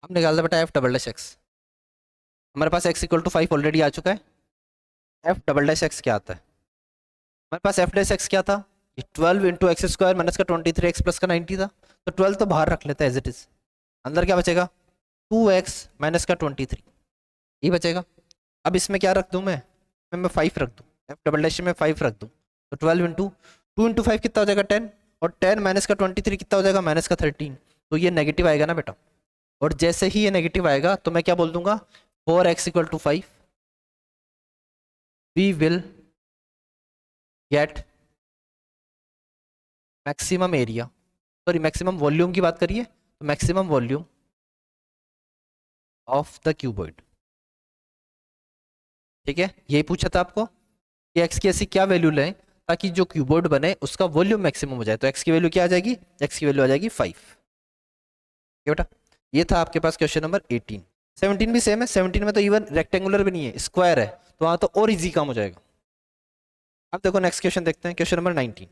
हम निकाल दे बेटा एफ डबल डैश एक्स, हमारे पास एक्स इक्वल टू 5 ऑलरेडी आ चुका है, एफ डबल डैश एक्स क्या आता है, हमारे पास एफ डैश एक्स क्या था, 12 इंटू एक्स स्क्वायर माइनस का 23x प्लस का 90 था, तो 12 तो बाहर रख लेते हैं एज इट इज, अंदर क्या बचेगा 2x माइनस का 23, ये बचेगा, अब इसमें क्या रख दूं मैं 5 रख दूं, एफ डबल डैश में 5 रख दूं, तो 12 इंटू 2 इंटू 5 कितना हो जाएगा 10, और 10 माइनस का 23 कितना हो जाएगा माइनस का 13, तो ये नेगेटिव आएगा ना बेटा, और जैसे ही ये नेगेटिव आएगा तो मैं क्या बोल दूंगा 4x equal to 5, we will get maximum area, sorry maximum volume की बात करिए, तो maximum volume of the cuboid. ठीक है, यही पूछा था आपको कि एक्स की ऐसी क्या वैल्यू लें ताकि जो क्यूबॉइड बने उसका वॉल्यूम मैक्सिमम हो जाए, तो एक्स की वैल्यू क्या आ जाएगी, एक्स की वैल्यू आ जाएगी 5। बेटा ये था आपके पास क्वेश्चन नंबर 18। 17 भी सेम है, 17 में तो इवन रेक्टेंगुलर भी नहीं है, स्क्वायर है, तो वहां तो और इजी काम हो जाएगा। अब देखो नेक्स्ट क्वेश्चन देखते हैं, क्वेश्चन नंबर 19।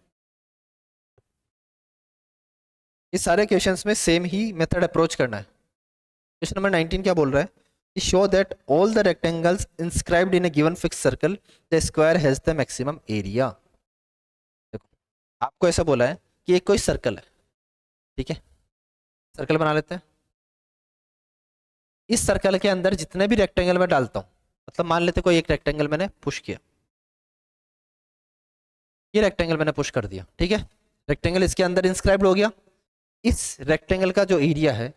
इस सारे क्वेश्चंस में सेम ही मेथड अप्रोच करना है। क्वेश्चन नंबर 19 क्या बोल रहा है, show that all the rectangles inscribed in A given fix circle the square has the maximum area. देखो आपको ऐसा बोला है कि एक कोई सर्कल है, ठीक है, सर्कल बना लेते हैं, इस सर्कल के अंदर जितने भी रेक्टेंगल मैं डालता हूँ, मतलब मान लेते कोई एक रेक्टेंगल मैंने पुश किया, ये रेक्टेंगल मैंने पुश कर दिया, ठीक है, रेक्टेंगल इसके अंदर इंस्क्राइब्ड हो गया, इस रेक्टेंगल का जो एरिया है,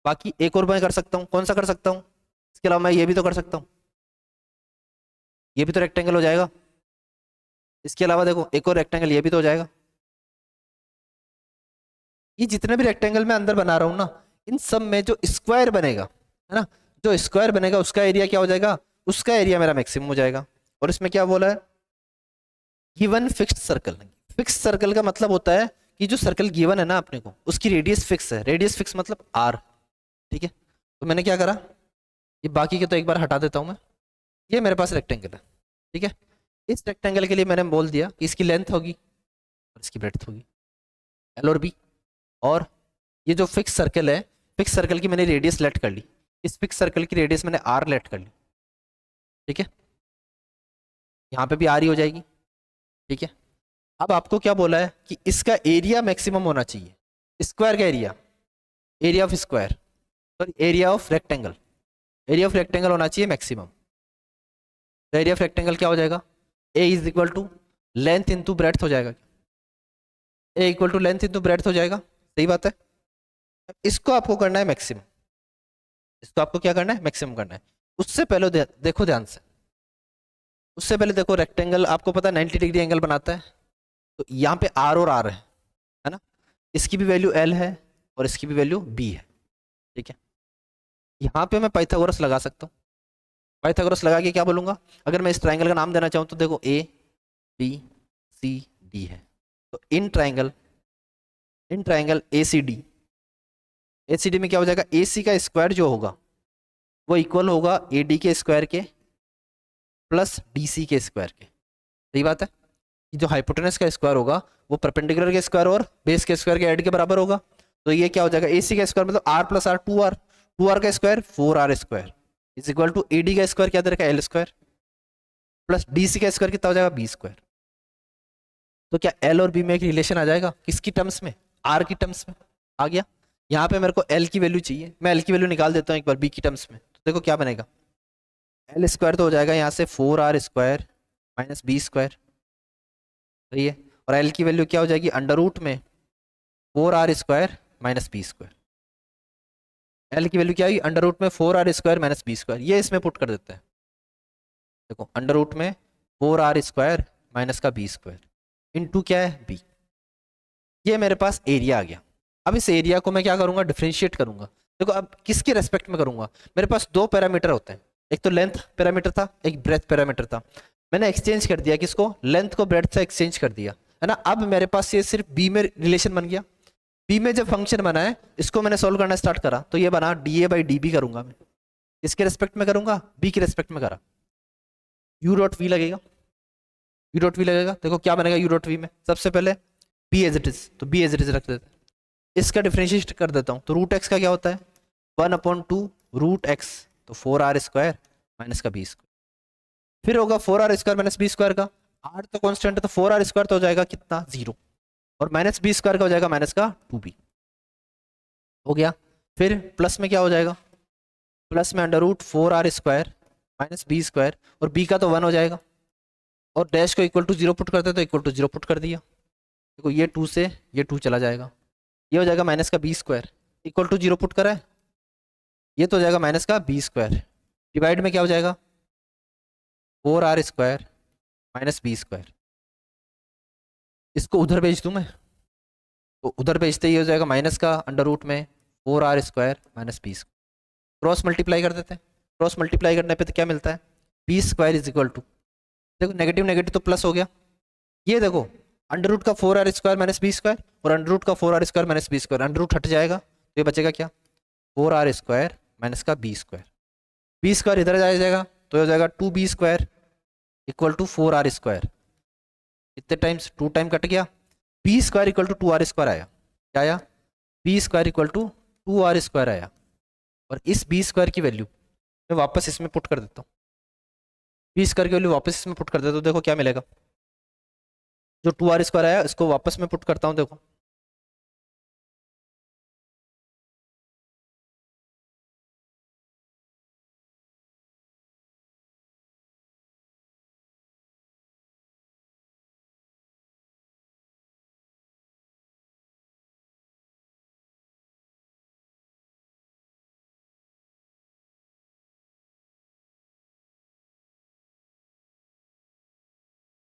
बाकी एक और मैं कर सकता हूँ, कौन सा कर सकता हूँ, इसके अलावा मैं ये भी तो कर सकता हूँ, ये भी तो रेक्टेंगल हो जाएगा, इसके अलावा देखो एक और रेक्टेंगल ये भी तो हो जाएगा, ये जितने भी रेक्टेंगल मैं अंदर बना रहा हूँ ना, इन सब में जो स्क्वायर बनेगा, है ना, जो स्क्वायर बनेगा उसका एरिया क्या हो जाएगा, उसका एरिया मेरा मैक्सिमम हो जाएगा। और इसमें क्या बोला है, given fixed circle, fix circle का मतलब होता है कि जो सर्कल गिवन है ना अपने को उसकी रेडियस फिक्स है, रेडियस फिक्स मतलब आर, ठीक है, तो मैंने क्या करा, ये बाकी के तो एक बार हटा देता हूँ मैं, ये मेरे पास रेक्टेंगल है, ठीक है, इस रेक्टेंगल के लिए मैंने बोल दिया कि इसकी लेंथ होगी और इसकी ब्रेड्थ होगी, एल और बी, और ये जो फिक्स सर्कल है, फिक्स सर्कल की मैंने रेडियस लेट कर ली, इस फिक्स सर्कल की रेडियस मैंने आर लेट कर ली, ठीक है, यहाँ पे भी आर ही हो जाएगी, ठीक है। अब आपको क्या बोला है कि इसका एरिया मैक्सिमम होना चाहिए, स्क्वायर का area, area of square, sorry area of rectangle, area of rectangle होना चाहिए मैक्सिमम। तो एरिया ऑफ रेक्टेंगल क्या हो जाएगा, A is equal to length into breadth हो जाएगा, A equal to length into breadth हो जाएगा, सही बात है। इसको आपको करना है मैक्सिमम, इसको आपको क्या करना है, मैक्सिमम करना है। उससे पहले देखो ध्यान से, उससे पहले देखो रेक्टेंगल आपको पता है 90 डिग्री एंगल बनाता है, तो यहाँ पे आर और आर है ना, इसकी भी वैल्यू एल है और इसकी भी वैल्यू बी है, ठीक है। यहाँ पे मैं पाइथागोरस लगा सकता हूँ, पाइथागोरस लगा के क्या बोलूँगा, अगर मैं इस ट्राइंगल का नाम देना चाहूँ तो देखो ए बी सी डी है, तो in triangle A C D, A C D में क्या हो जाएगा, ए सी का स्क्वायर जो होगा वो इक्वल होगा ए डी के स्क्वायर के प्लस डी सी के स्क्वायर के, सही बात है। जो हाइपोटेनस का स्क्वायर होगा वो परपेंडिकुलर के स्क्वायर और बेस के स्क्वायर के ऐड के बराबर होगा, तो ये क्या हो जाएगा, ए सी का स्क्वायर मतलब r plus r, two r का square 4r square is equal to A D का स्क्वायर क्या दे रखा है, L square, plus D C का स्क्वायर कितना हो जाएगा, बी स्क्वायर। तो क्या एल और बी में एक रिलेशन आ जाएगा, किसकी टर्म्स में, आर की टर्म्स में आ गया। यहाँ पे मेरे को एल की वैल्यू चाहिए, मैं एल की वैल्यू निकाल देता हूँ एक बार बी की टर्म्स में, तो देखो क्या बनेगा, एल स्क्वायर तो हो जाएगा यहाँ से 4r square minus B square, सही है, और एल की वैल्यू क्या हो जाएगी, अंडर रूट में 4r square minus B square, L की वैल्यू क्या आई, अंडर रूट में 4r square minus B square, ये इसमें पुट कर देते हैं, देखो अंडर रूट में 4r स्क्वायर माइनस का बी स्क्वायर इंटू क्या है बी, ये मेरे पास एरिया आ गया। अब इस एरिया को मैं क्या करूंगा, डिफ्रेंशिएट करूंगा। देखो अब किसके रेस्पेक्ट में करूंगा, मेरे पास दो पैरामीटर होते हैं, एक तो लेंथ पैरामीटर था, एक ब्रेथ पैरामीटर था, मैंने एक्सचेंज कर दिया, किसको, लेंथ को ब्रेथ से एक्सचेंज कर दिया, है ना। अब मेरे पास ये सिर्फ बी में रिलेशन बन गया, बी में जब फंक्शन बना है इसको मैंने सोल्व करना स्टार्ट करा, तो ये बना D A by D B करूंगा मैं, इसके रेस्पेक्ट में करूंगा, बी के रेस्पेक्ट में करा, यू डॉट वी लगेगा, यू डॉट वी लगेगा, देखो क्या बनेगा यू डॉट वी में, सबसे पहले बी एज इट इज, तो बी एज इट इज रख देते हैं, इसका डिफ्रेंशिएट कर देता हूँ, तो रूट एक्स का क्या होता है 1/2 रूट एक्स, तो 4r स्क्वायर माइनस का बी स्क्वायर, फिर होगा 4r square minus B square का, r तो कांस्टेंट है तो 4r स्क्वायर तो हो जाएगा कितना 0, और माइनस बी स्क्वायर का हो जाएगा माइनस का 2b, हो गया। फिर प्लस में क्या हो जाएगा, प्लस में under root 4r square minus B square, और b का तो 1 हो जाएगा, और डैश को इक्वल टू 0 पुट करते तो इक्वल टू 0 पुट कर दिया, देखो ये 2 से ये 2 चला जाएगा, ये हो जाएगा माइनस का B square, equal to 0 put करा है, ये तो हो जाएगा माइनस का बी स्क्वायर, डिवाइड में क्या हो जाएगा 4r square minus B square, इसको उधर भेज दूँ मैं, तो उधर भेजते ही हो जाएगा माइनस का अंडर रूट में 4r square minus B square, cross multiply कर देते हैं, क्रॉस मल्टीप्लाई करने पे तो क्या मिलता है, B square is equal to, देखो नेगेटिव नेगेटिव तो प्लस हो गया, ये देखो अंडर रूट का 4r square minus B square और अंडर रूट का 4r square minus B square, under root हट जाएगा तो ये बचेगा क्या 4r स्क्वायर माइनस का बी स्क्वायर, बी स्क्वायर इधर आ जाएगा तो हो जाएगा 2b square equal to 4r square, कितने टाइम्स 2 टाइम कट गया, B square equal to 2r square आया, क्या आया B square equal to 2r square आया, और इस बी स्क्वायर की वैल्यू मैं वापस इसमें पुट कर देता हूँ, बी स्क्वायर की वैल्यू वापस इसमें पुट कर देता हूँ, देखो क्या मिलेगा, जो 2r स्क्वायर आया इसको वापस में पुट करता हूँ, देखो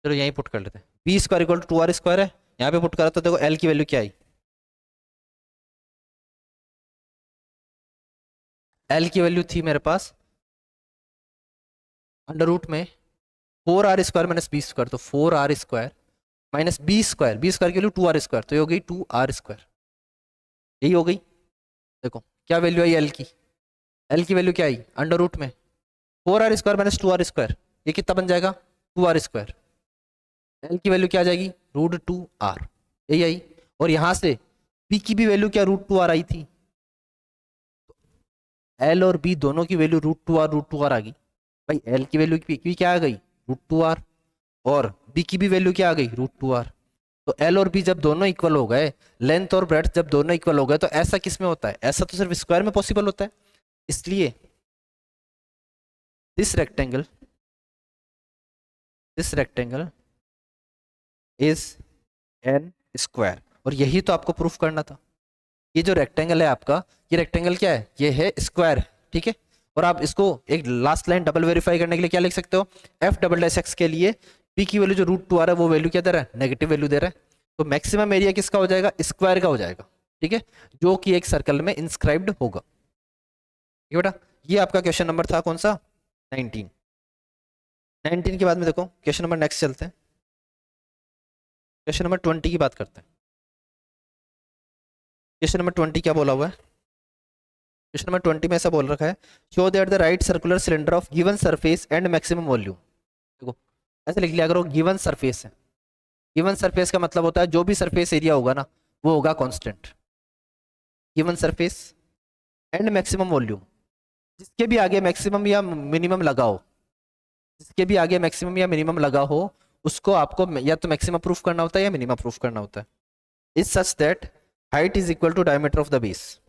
चलो यहीं पुट कर लेते हैं, B square equal to 2r square है, यहाँ पे पुट करा तो देखो एल की वैल्यू क्या आई, एल की वैल्यू थी मेरे पास अंडर रूट में 4r square minus B square, तो 4r square minus B square, B square की वैल्यू 2r स्क्वायर, तो ये हो गई 2r स्क्वायर, यही हो गई। देखो क्या वैल्यू आई एल की, एल की वैल्यू क्या आई अंडर रूट में 4r square minus 2r square, ये कितना बन जाएगा 2r स्क्वायर, एल की वैल्यू क्या आ जाएगी √2r, यही आई, और यहाँ से बी की भी वैल्यू क्या √2r आई थी, एल और बी दोनों की वैल्यू √2r आ गई। भाई एल की वैल्यू की क्या आ गई, √2r, और बी की भी वैल्यू क्या आ गई, √2r। तो एल और बी जब दोनों इक्वल हो गए, लेंथ और ब्रेड्थ जब दोनों इक्वल हो गए, तो ऐसा किस में होता है, ऐसा तो सिर्फ स्क्वायर में पॉसिबल होता है। इसलिए this rectangle is an square, और यही तो आपको प्रूफ करना था। ये जो रेक्टेंगल है आपका, ये रेक्टेंगल क्या है, ये है स्क्वायर, ठीक है। और आप इसको एक लास्ट लाइन डबल वेरीफाई करने के लिए क्या लिख सकते हो, एफ डबल डैश एक्स के लिए पी की वैल्यू जो √2 आ रहा है वो वैल्यू क्या दे रहा है, नेगेटिव वैल्यू दे रहा है। तो मैक्सिमम एरिया किसका हो जाएगा, स्क्वायर का हो जाएगा, ठीक है, जो कि एक सर्कल में इंस्क्राइब्ड होगा। ठीक है बेटा, ये आपका क्वेश्चन नंबर था कौन सा, 19 के बाद में देखो क्वेश्चन नंबर नेक्स्ट चलते हैं, क्वेश्चन नंबर 20 की बात करते हैं। क्वेश्चन नंबर 20 क्या बोला हुआ है, क्वेश्चन नंबर 20 में ऐसा बोल रखा है, show that the right circular cylinder of given surface and maximum volume. देखो ऐसे लिख लिया करो, गिवन सरफेस है, गिवन सरफेस का मतलब होता है जो भी सरफेस एरिया होगा ना वो होगा constant, given surface and maximum volume, जिसके भी आगे मैक्सिमम या मिनिमम लगा हो, जिसके भी आगे मैक्सिमम या मिनिमम लगा हो, उसको आपको या तो मैक्सिमम प्रूफ करना होता है या मिनिमम प्रूफ करना होता है। Is such that height is equal to diameter of the base,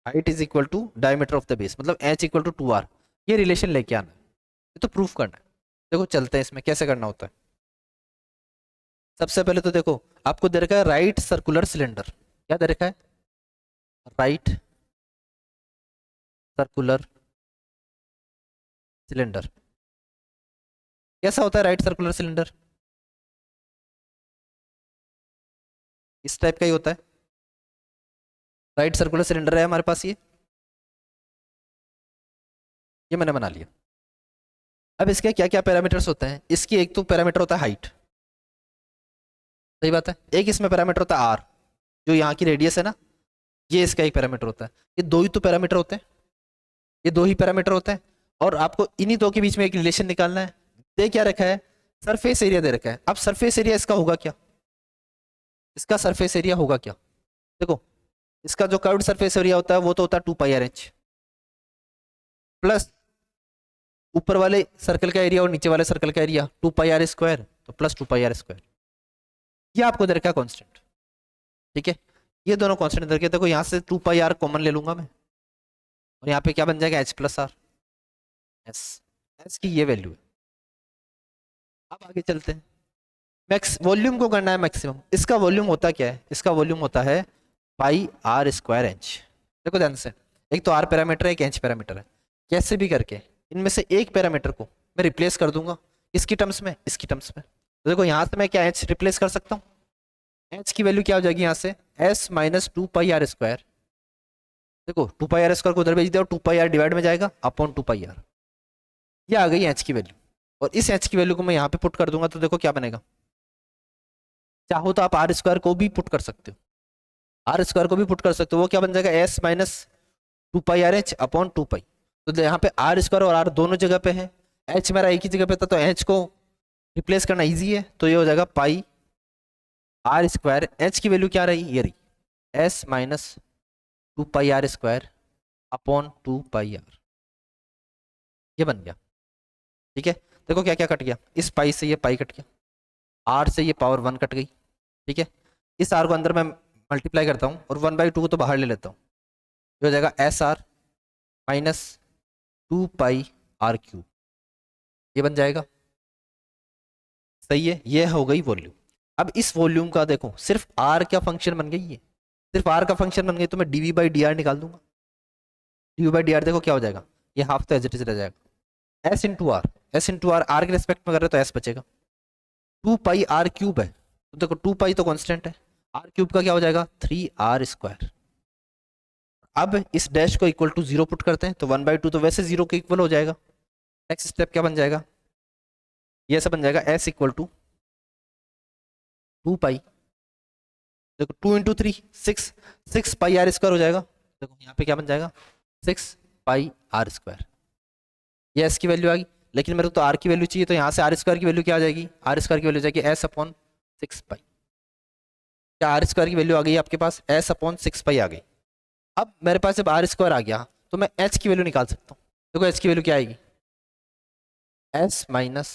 height is equal to diameter of the base, मतलब h इक्वल टू 2r, ये रिलेशन लेके आना है, ये तो प्रूफ करना है। देखो चलते हैं इसमें कैसे करना होता है। सबसे पहले तो देखो आपको दे रखा है राइट सर्कुलर सिलेंडर, क्या दे रखा है, राइट सर्कुलर सिलेंडर। कैसा होता है राइट सर्कुलर सिलेंडर, इस टाइप का ही होता है। राइट सर्कुलर सिलेंडर है हमारे पास, ये मैंने बना लिया। अब इसके क्या क्या पैरामीटर्स होते हैं, इसकी एक तो पैरामीटर होता है हाइट, सही बात है, एक इसमें पैरामीटर होता है आर, जो यहाँ की रेडियस है ना, ये इसका एक पैरामीटर होता है। ये दो ही तो पैरामीटर होते हैं, ये दो ही पैरामीटर होते हैं, और आपको इन्हीं दो के बीच में एक रिलेशन निकालना है। दे क्या रखा है, सरफेस एरिया दे रखा है। अब सरफेस एरिया इसका होगा क्या, इसका सरफेस एरिया होगा क्या, देखो इसका जो कर्व्ड सरफेस एरिया होता है वो तो होता है 2πr/h, प्लस ऊपर वाले सर्कल का एरिया और नीचे वाले सर्कल का एरिया 2πr², तो प्लस 2πr²। ये आपको दे रखा है कांस्टेंट, ठीक है, ये दोनों कांस्टेंट दे रखे। देखो यहाँ से 2πr कॉमन ले लूंगा मैं, और यहाँ पे क्या बन जाएगा, h+r, एस की ये वैल्यू है। अब आगे चलते हैं, मैक्स वॉल्यूम को करना है मैक्सिमम। इसका वॉल्यूम होता क्या है, इसका वॉल्यूम होता है πr²h। देखो ध्यान से, एक तो r पैरामीटर है, एक h पैरामीटर है, कैसे भी करके इनमें से एक पैरामीटर को मैं रिप्लेस कर दूंगा, इसकी टर्म्स में, इसकी टर्म्स में। तो देखो यहाँ से मैं क्या h रिप्लेस कर सकता हूँ, h की वैल्यू क्या हो जाएगी यहाँ से, s माइनस 2πr²। देखो 2πr² को उधर भेज दिया और 2πr डिवाइड में जाएगा अपॉन 2πr, ये आ गई h की वैल्यू। और इस h की वैल्यू को मैं यहाँ पे पुट कर दूंगा, तो देखो क्या बनेगा, चाहो तो आप r² को भी पुट कर सकते हो, r² को भी पुट कर सकते हो, वो क्या बन जाएगा, s माइनस 2πr/h अपॉन 2π। तो यहाँ पे r² और r दोनों जगह पे है, h मेरा एक ही जगह पे था, तो h को रिप्लेस करना इजी है, तो ये हो जाएगा πr²। h की वैल्यू क्या रही, ये रही s minus 2πr² upon 2πr, ये बन गया, ठीक है। देखो क्या क्या कट गया, इस पाई से ये पाई कट गया, r से ये पावर 1 कट गई, ठीक है। इस r को अंदर मैं मल्टीप्लाई करता हूँ और 1/2 को तो बाहर ले लेता हूँ, ये हो जाएगा SR माइनस 2πr³, ये बन जाएगा, सही है। ये हो गई वॉल्यूम। अब इस वॉल्यूम का देखो सिर्फ r क्या फंक्शन बन गई, ये सिर्फ r का फंक्शन बन गई, तो मैं dv/dr निकाल दूंगा। dv/dr देखो क्या हो जाएगा, ये हाफ तो एज इट इज रह जाएगा, s into R, s into R, r के रेस्पेक्ट में कर रहे तो s बचेगा, 2πr³ है, तो देखो 2π तो कांस्टेंट है, r³ का क्या हो जाएगा 3r²। अब इस डैश को इक्वल टू 0 पुट करते हैं, तो 1/2 तो वैसे 0 के इक्वल हो जाएगा। नेक्स्ट स्टेप क्या बन जाएगा, ये ऐसा बन जाएगा s इक्वल टू 2π, देखो 2 इंटू 3 6πr² हो जाएगा। देखो यहाँ पे क्या बन जाएगा 6πr², ये s की वैल्यू आ गई। लेकिन मेरे को तो r की वैल्यू चाहिए, तो यहाँ से r² की वैल्यू क्या आ जाएगी, r² की वैल्यू जाएगी s अपॉन 6π। क्या आर स्क्वायर की वैल्यू आ गई आपके पास, एस अपॉन 6 पाई आ गई। अब मेरे पास जब आर स्क्वायर आ गया तो मैं एच की वैल्यू निकाल सकता हूँ। देखो एच की वैल्यू क्या आएगी, S minus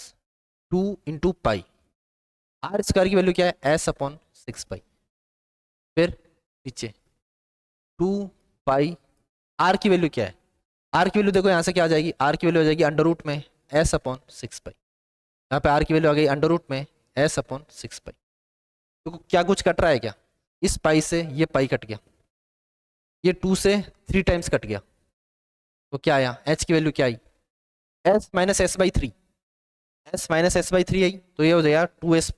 2 × pi. R square की वैल्यू क्या है, एस अपॉन 6 पाई। फिर नीचे 2 पाई, आर की वैल्यू क्या है, आर की वैल्यू देखो यहाँ से क्या आ जाएगी, आर की वैल्यू आ जाएगी अंडर रूट में एस अपॉन 6 पाई। यहाँ पे आर की वैल्यू आ गई अंडर रूट में एस अपॉन 6 पाई। तो क्या कुछ कट रहा है क्या, इस पाई से ये पाई कट गया, ये 2 से 3 टाइम्स कट गया, तो क्या आया, एच की वैल्यू क्या आई, S minus S by 3। S minus S by 3 आई तो ये हो जाएगा 2s,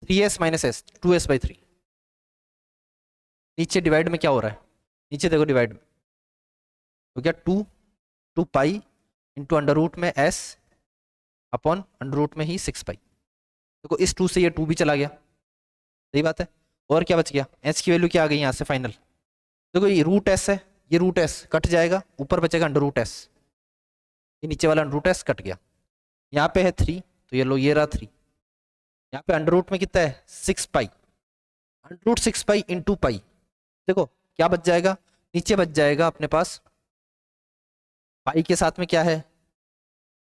3s minus S, 2s/3। नीचे डिवाइड में क्या हो रहा है, नीचे देखो डिवाइड में तो क्या 2 पाई इंटू अंडर रूट में एस अपॉन अंडर रूट में ही 6 पाई। देखो इस 2 से ये 2 भी चला गया, सही बात है। और क्या बच गया, एच की वैल्यू क्या आ गई यहाँ से फाइनल, देखो ये रूट एस है, ये रूट एस कट जाएगा, ऊपर बचेगा अंडर रूट एस, ये नीचे वाला अंडर रूट एस कट गया। यहाँ पे है 3 तो ये लो ये रहा 3। यहाँ पे अंडर रूट में कितना है 6 pi, under root 6 pi into pi. देखो क्या बच जाएगा, नीचे बच जाएगा अपने पास पाई के साथ में क्या है,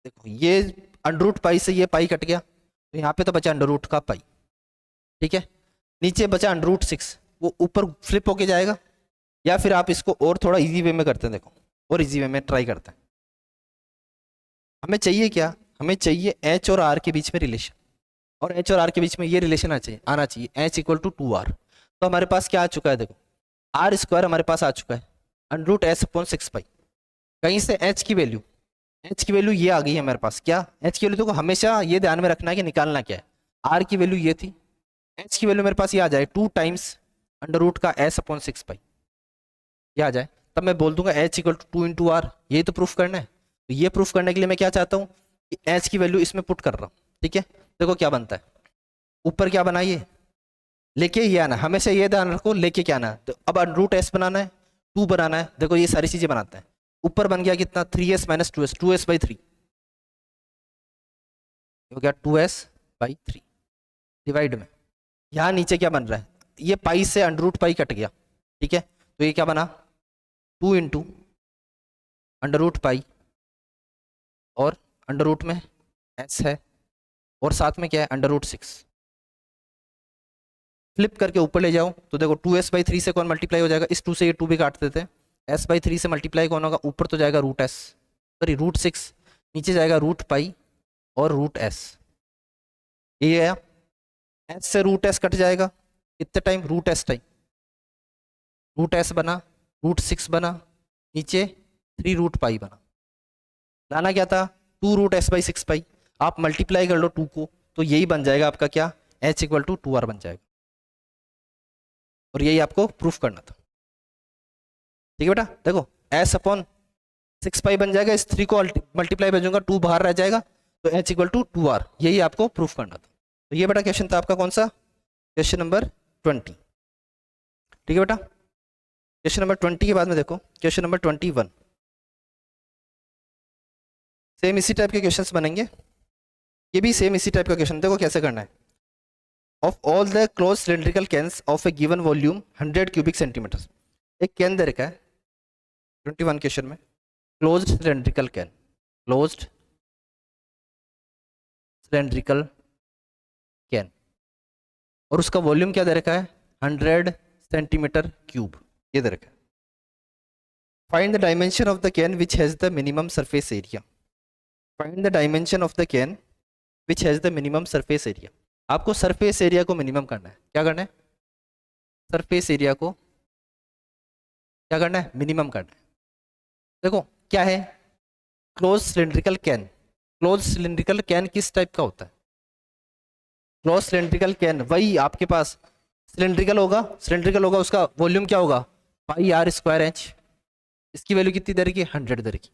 देखो ये अंडर रूट पाई से ये पाई कट गया तो यहाँ पे तो बचा अंडर रूट का पाई, ठीक है। नीचे बचा अंडर रूट 6, वो ऊपर फ्लिप होके जाएगा। या फिर आप इसको और थोड़ा इजी वे में करते हैं, देखो और इजी वे में ट्राई करते हैं। हमें चाहिए क्या, हमें चाहिए एच और आर के बीच में रिलेशन, और एच और आर के बीच में ये रिलेशन आना चाहिए एच इक्वल टू 2r। तो हमारे पास क्या आ चुका है, देखो आर स्क्वायर हमारे पास आ चुका है अंडर रूट एस अपॉन 6 पाई। कहीं से एच की वैल्यू, एच की वैल्यू ये आ गई है हमारे पास, क्या एच की वैल्यू, देखो हमेशा ये ध्यान में रखना है कि निकालना क्या है। आर की वैल्यू ये थी, एच की वैल्यू मेरे पास ये आ जाए 2 टाइम्स अंडर रूट का एस अपॉन 6 पाई, ये आ जाए, तब मैं बोल दूंगा एच इक्वल टू 2 × आर। यही तो प्रूफ करना है। तो ये प्रूफ करने के लिए मैं क्या चाहता हूँ कि एच की वैल्यू इसमें पुट कर रहा हूँ, ठीक है। देखो क्या बनता है, ऊपर क्या बना, ये लेके ये आना, हमेशा ये ध्यान रखो लेके क्या आना। तो अब रूट एस बनाना है, 2 बनाना है, देखो ये सारी चीजें बनाते हैं। ऊपर बन गया कितना 3s माइनस 2s, 2s/3 हो गया 2s/3 डिवाइड में। यहाँ नीचे क्या बन रहा है, ये पाई से अंडर रूट पाई कट गया, ठीक है। तो ये क्या बना 2 इंटू अंडर रूट पाई और अंडर रूट में एस है और साथ में क्या है अंडर रूट 6। फ्लिप करके ऊपर ले जाओ तो देखो 2s/3 से कौन मल्टीप्लाई हो जाएगा, इस 2 से ये 2 भी काट देते हैं, s/3 से मल्टीप्लाई कौन होगा, ऊपर तो जाएगा रूट एस, सॉरी रूट 6, नीचे जाएगा रूट पाई और रूट एस। ये आया, एस से रूट एस कट जाएगा कितने time, root S time, root S बना, रूट 6 बना, नीचे 3 रूट पाई बना। लाना क्या था 2 रूट s/6 पाई, आप मल्टीप्लाई कर लो 2 को तो यही बन जाएगा आपका क्या, h इक्वल टू 2r बन जाएगा। और यही आपको प्रूफ करना था, ठीक है बेटा। देखो s अपॉन 6 पाई बन जाएगा, इस 3 को मल्टीप्लाई भेजूंगा 2 बाहर रह जाएगा तो h इक्वल टू 2r, यही आपको प्रूफ करना था। तो ये बेटा क्वेश्चन था आपका कौन सा, क्वेश्चन नंबर 20, ठीक है बेटा। क्वेश्चन नंबर 20 के बाद में देखो क्वेश्चन नंबर 21, सेम इसी टाइप के क्वेश्चंस बनेंगे, ये भी सेम इसी टाइप का क्वेश्चन। देखो कैसे करना है, of all the close cylindrical cans of A given volume 100 cubic centimetre. एक कैन दे रखा है 21 क्वेश्चन में, closed cylindrical can, closed cylindrical can, और उसका वॉल्यूम क्या दे रखा है 100 सेंटीमीटर क्यूब, ये दे रखा है। Find the dimension of the can which has the minimum surface area. Find the dimension of the can which has the minimum surface area. आपको सरफेस एरिया को मिनिमम करना है, क्या करना है, सरफेस एरिया को क्या करना है, मिनिमम करना है। देखो क्या है, close cylindrical can, close cylindrical can किस टाइप का होता है, क्लोज सिलेंड्रिकल कैन वही आपके पास सिलेंड्रिकल होगा, सिलेंड्रिकल होगा, उसका वॉल्यूम क्या होगा पाई r स्क्वायर एच, इसकी वैल्यू कितनी दे रखी है 100 दे रखी,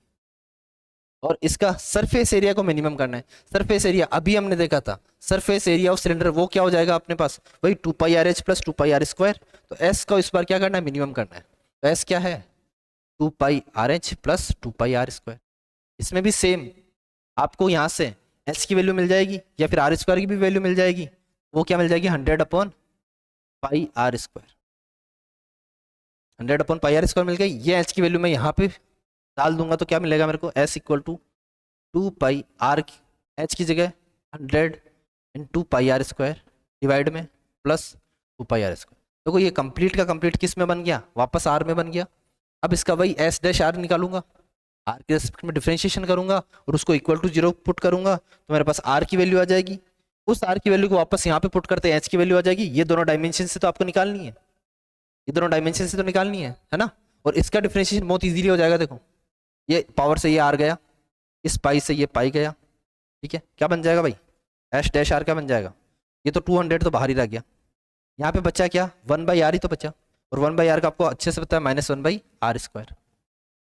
और इसका सरफेस एरिया को मिनिमम करना है। सरफेस एरिया अभी हमने देखा था, सरफेस एरिया ऑफ सिलेंडर वो क्या हो जाएगा अपने पास, वही 2πrh प्लस 2πr²। तो s का इस बार क्या करना है, मिनिमम करना है। तो s क्या है 2πrh प्लस 2πr²। इसमें भी सेम आपको यहाँ से h की वैल्यू मिल जाएगी या फिर r² की भी वैल्यू मिल जाएगी, वो क्या मिल जाएगी 100 upon pi R square, 100/πr² मिल गई। ये एच की वैल्यू मैं यहाँ पे डाल दूंगा तो क्या मिलेगा मेरे को, S equal to 2πr, H की जगह 100/πr² डिवाइड में प्लस 2πr²। देखो ये कंप्लीट का कंप्लीट किस में बन गया, वापस आर में बन गया। अब इसका वही एस डैश आर निकालूंगा, आर के रेस्पेक्ट में डिफरेंशिएशन करूंगा और उसको इक्वल टू 0 पुट करूंगा तो मेरे पास आर की वैल्यू आ जाएगी। उस आर की वैल्यू को वापस यहाँ पे पुट करते हैं, एच की वैल्यू आ जाएगी। ये दोनों डायमेंशन से तो आपको निकालनी है, ये दोनों डायमेंशन से तो निकालनी है ना। और इसका डिफरेंशिएशन बहुत इजीली हो जाएगा। देखो ये पावर से ये आर गया, इस पाई से ये पाई गया, ठीक है। क्या बन जाएगा भाई, एस डैश आर क्या बन जाएगा, ये तो 200 तो बाहर ही रह गया। यहाँ पे बचा क्या, 1/r ही तो बचा, और 1/r का आपको अच्छे से पता है -1/r²।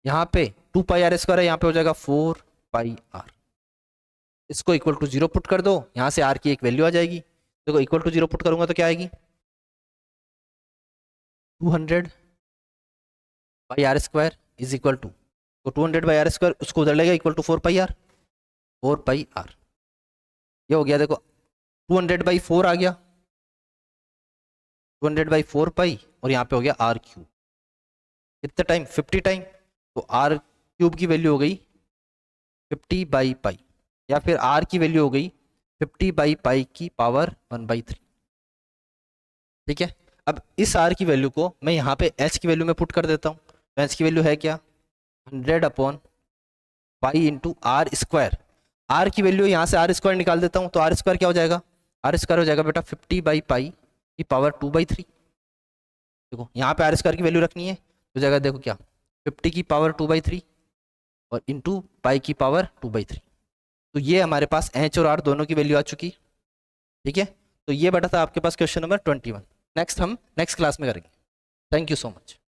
यहाँ पे 2πr² है, यहाँ पे हो जाएगा 4πr। इसको इक्वल टू 0 पुट कर दो, यहाँ से r की एक वैल्यू आ जाएगी। देखो इक्वल टू 0 पुट करूंगा तो क्या आएगी, 200/r² इज इक्वल टू, तो 200/r² उसको उधर लेगा इक्वल टू 4πr। ये हो गया। देखो 200/4 आ गया, 200/4π, और यहाँ पे हो गया r³ कितने टाइम, 50 टाइम। तो r³ की वैल्यू हो गई 50/π, या फिर r की वैल्यू हो गई 50/π की पावर 1/3, ठीक है। अब इस r की वैल्यू को मैं यहाँ पे h की वैल्यू में पुट कर देता हूँ। तो h की वैल्यू है क्या, 100/π इंटू r²। r की वैल्यू यहाँ से r² निकाल देता हूँ, तो r² क्या हो जाएगा, r² हो जाएगा बेटा 50/π की पावर 2/3। देखो यहाँ पे r² की वैल्यू रखनी है, हो जाएगा देखो क्या, 50 की पावर 2/3 और इंटू पाई की पावर 2/3। तो ये हमारे पास एच और आर दोनों की वैल्यू आ चुकी, ठीक है। तो ये बेटा था आपके पास क्वेश्चन नंबर 21। नेक्स्ट हम नेक्स्ट क्लास में करेंगे। Thank you so much.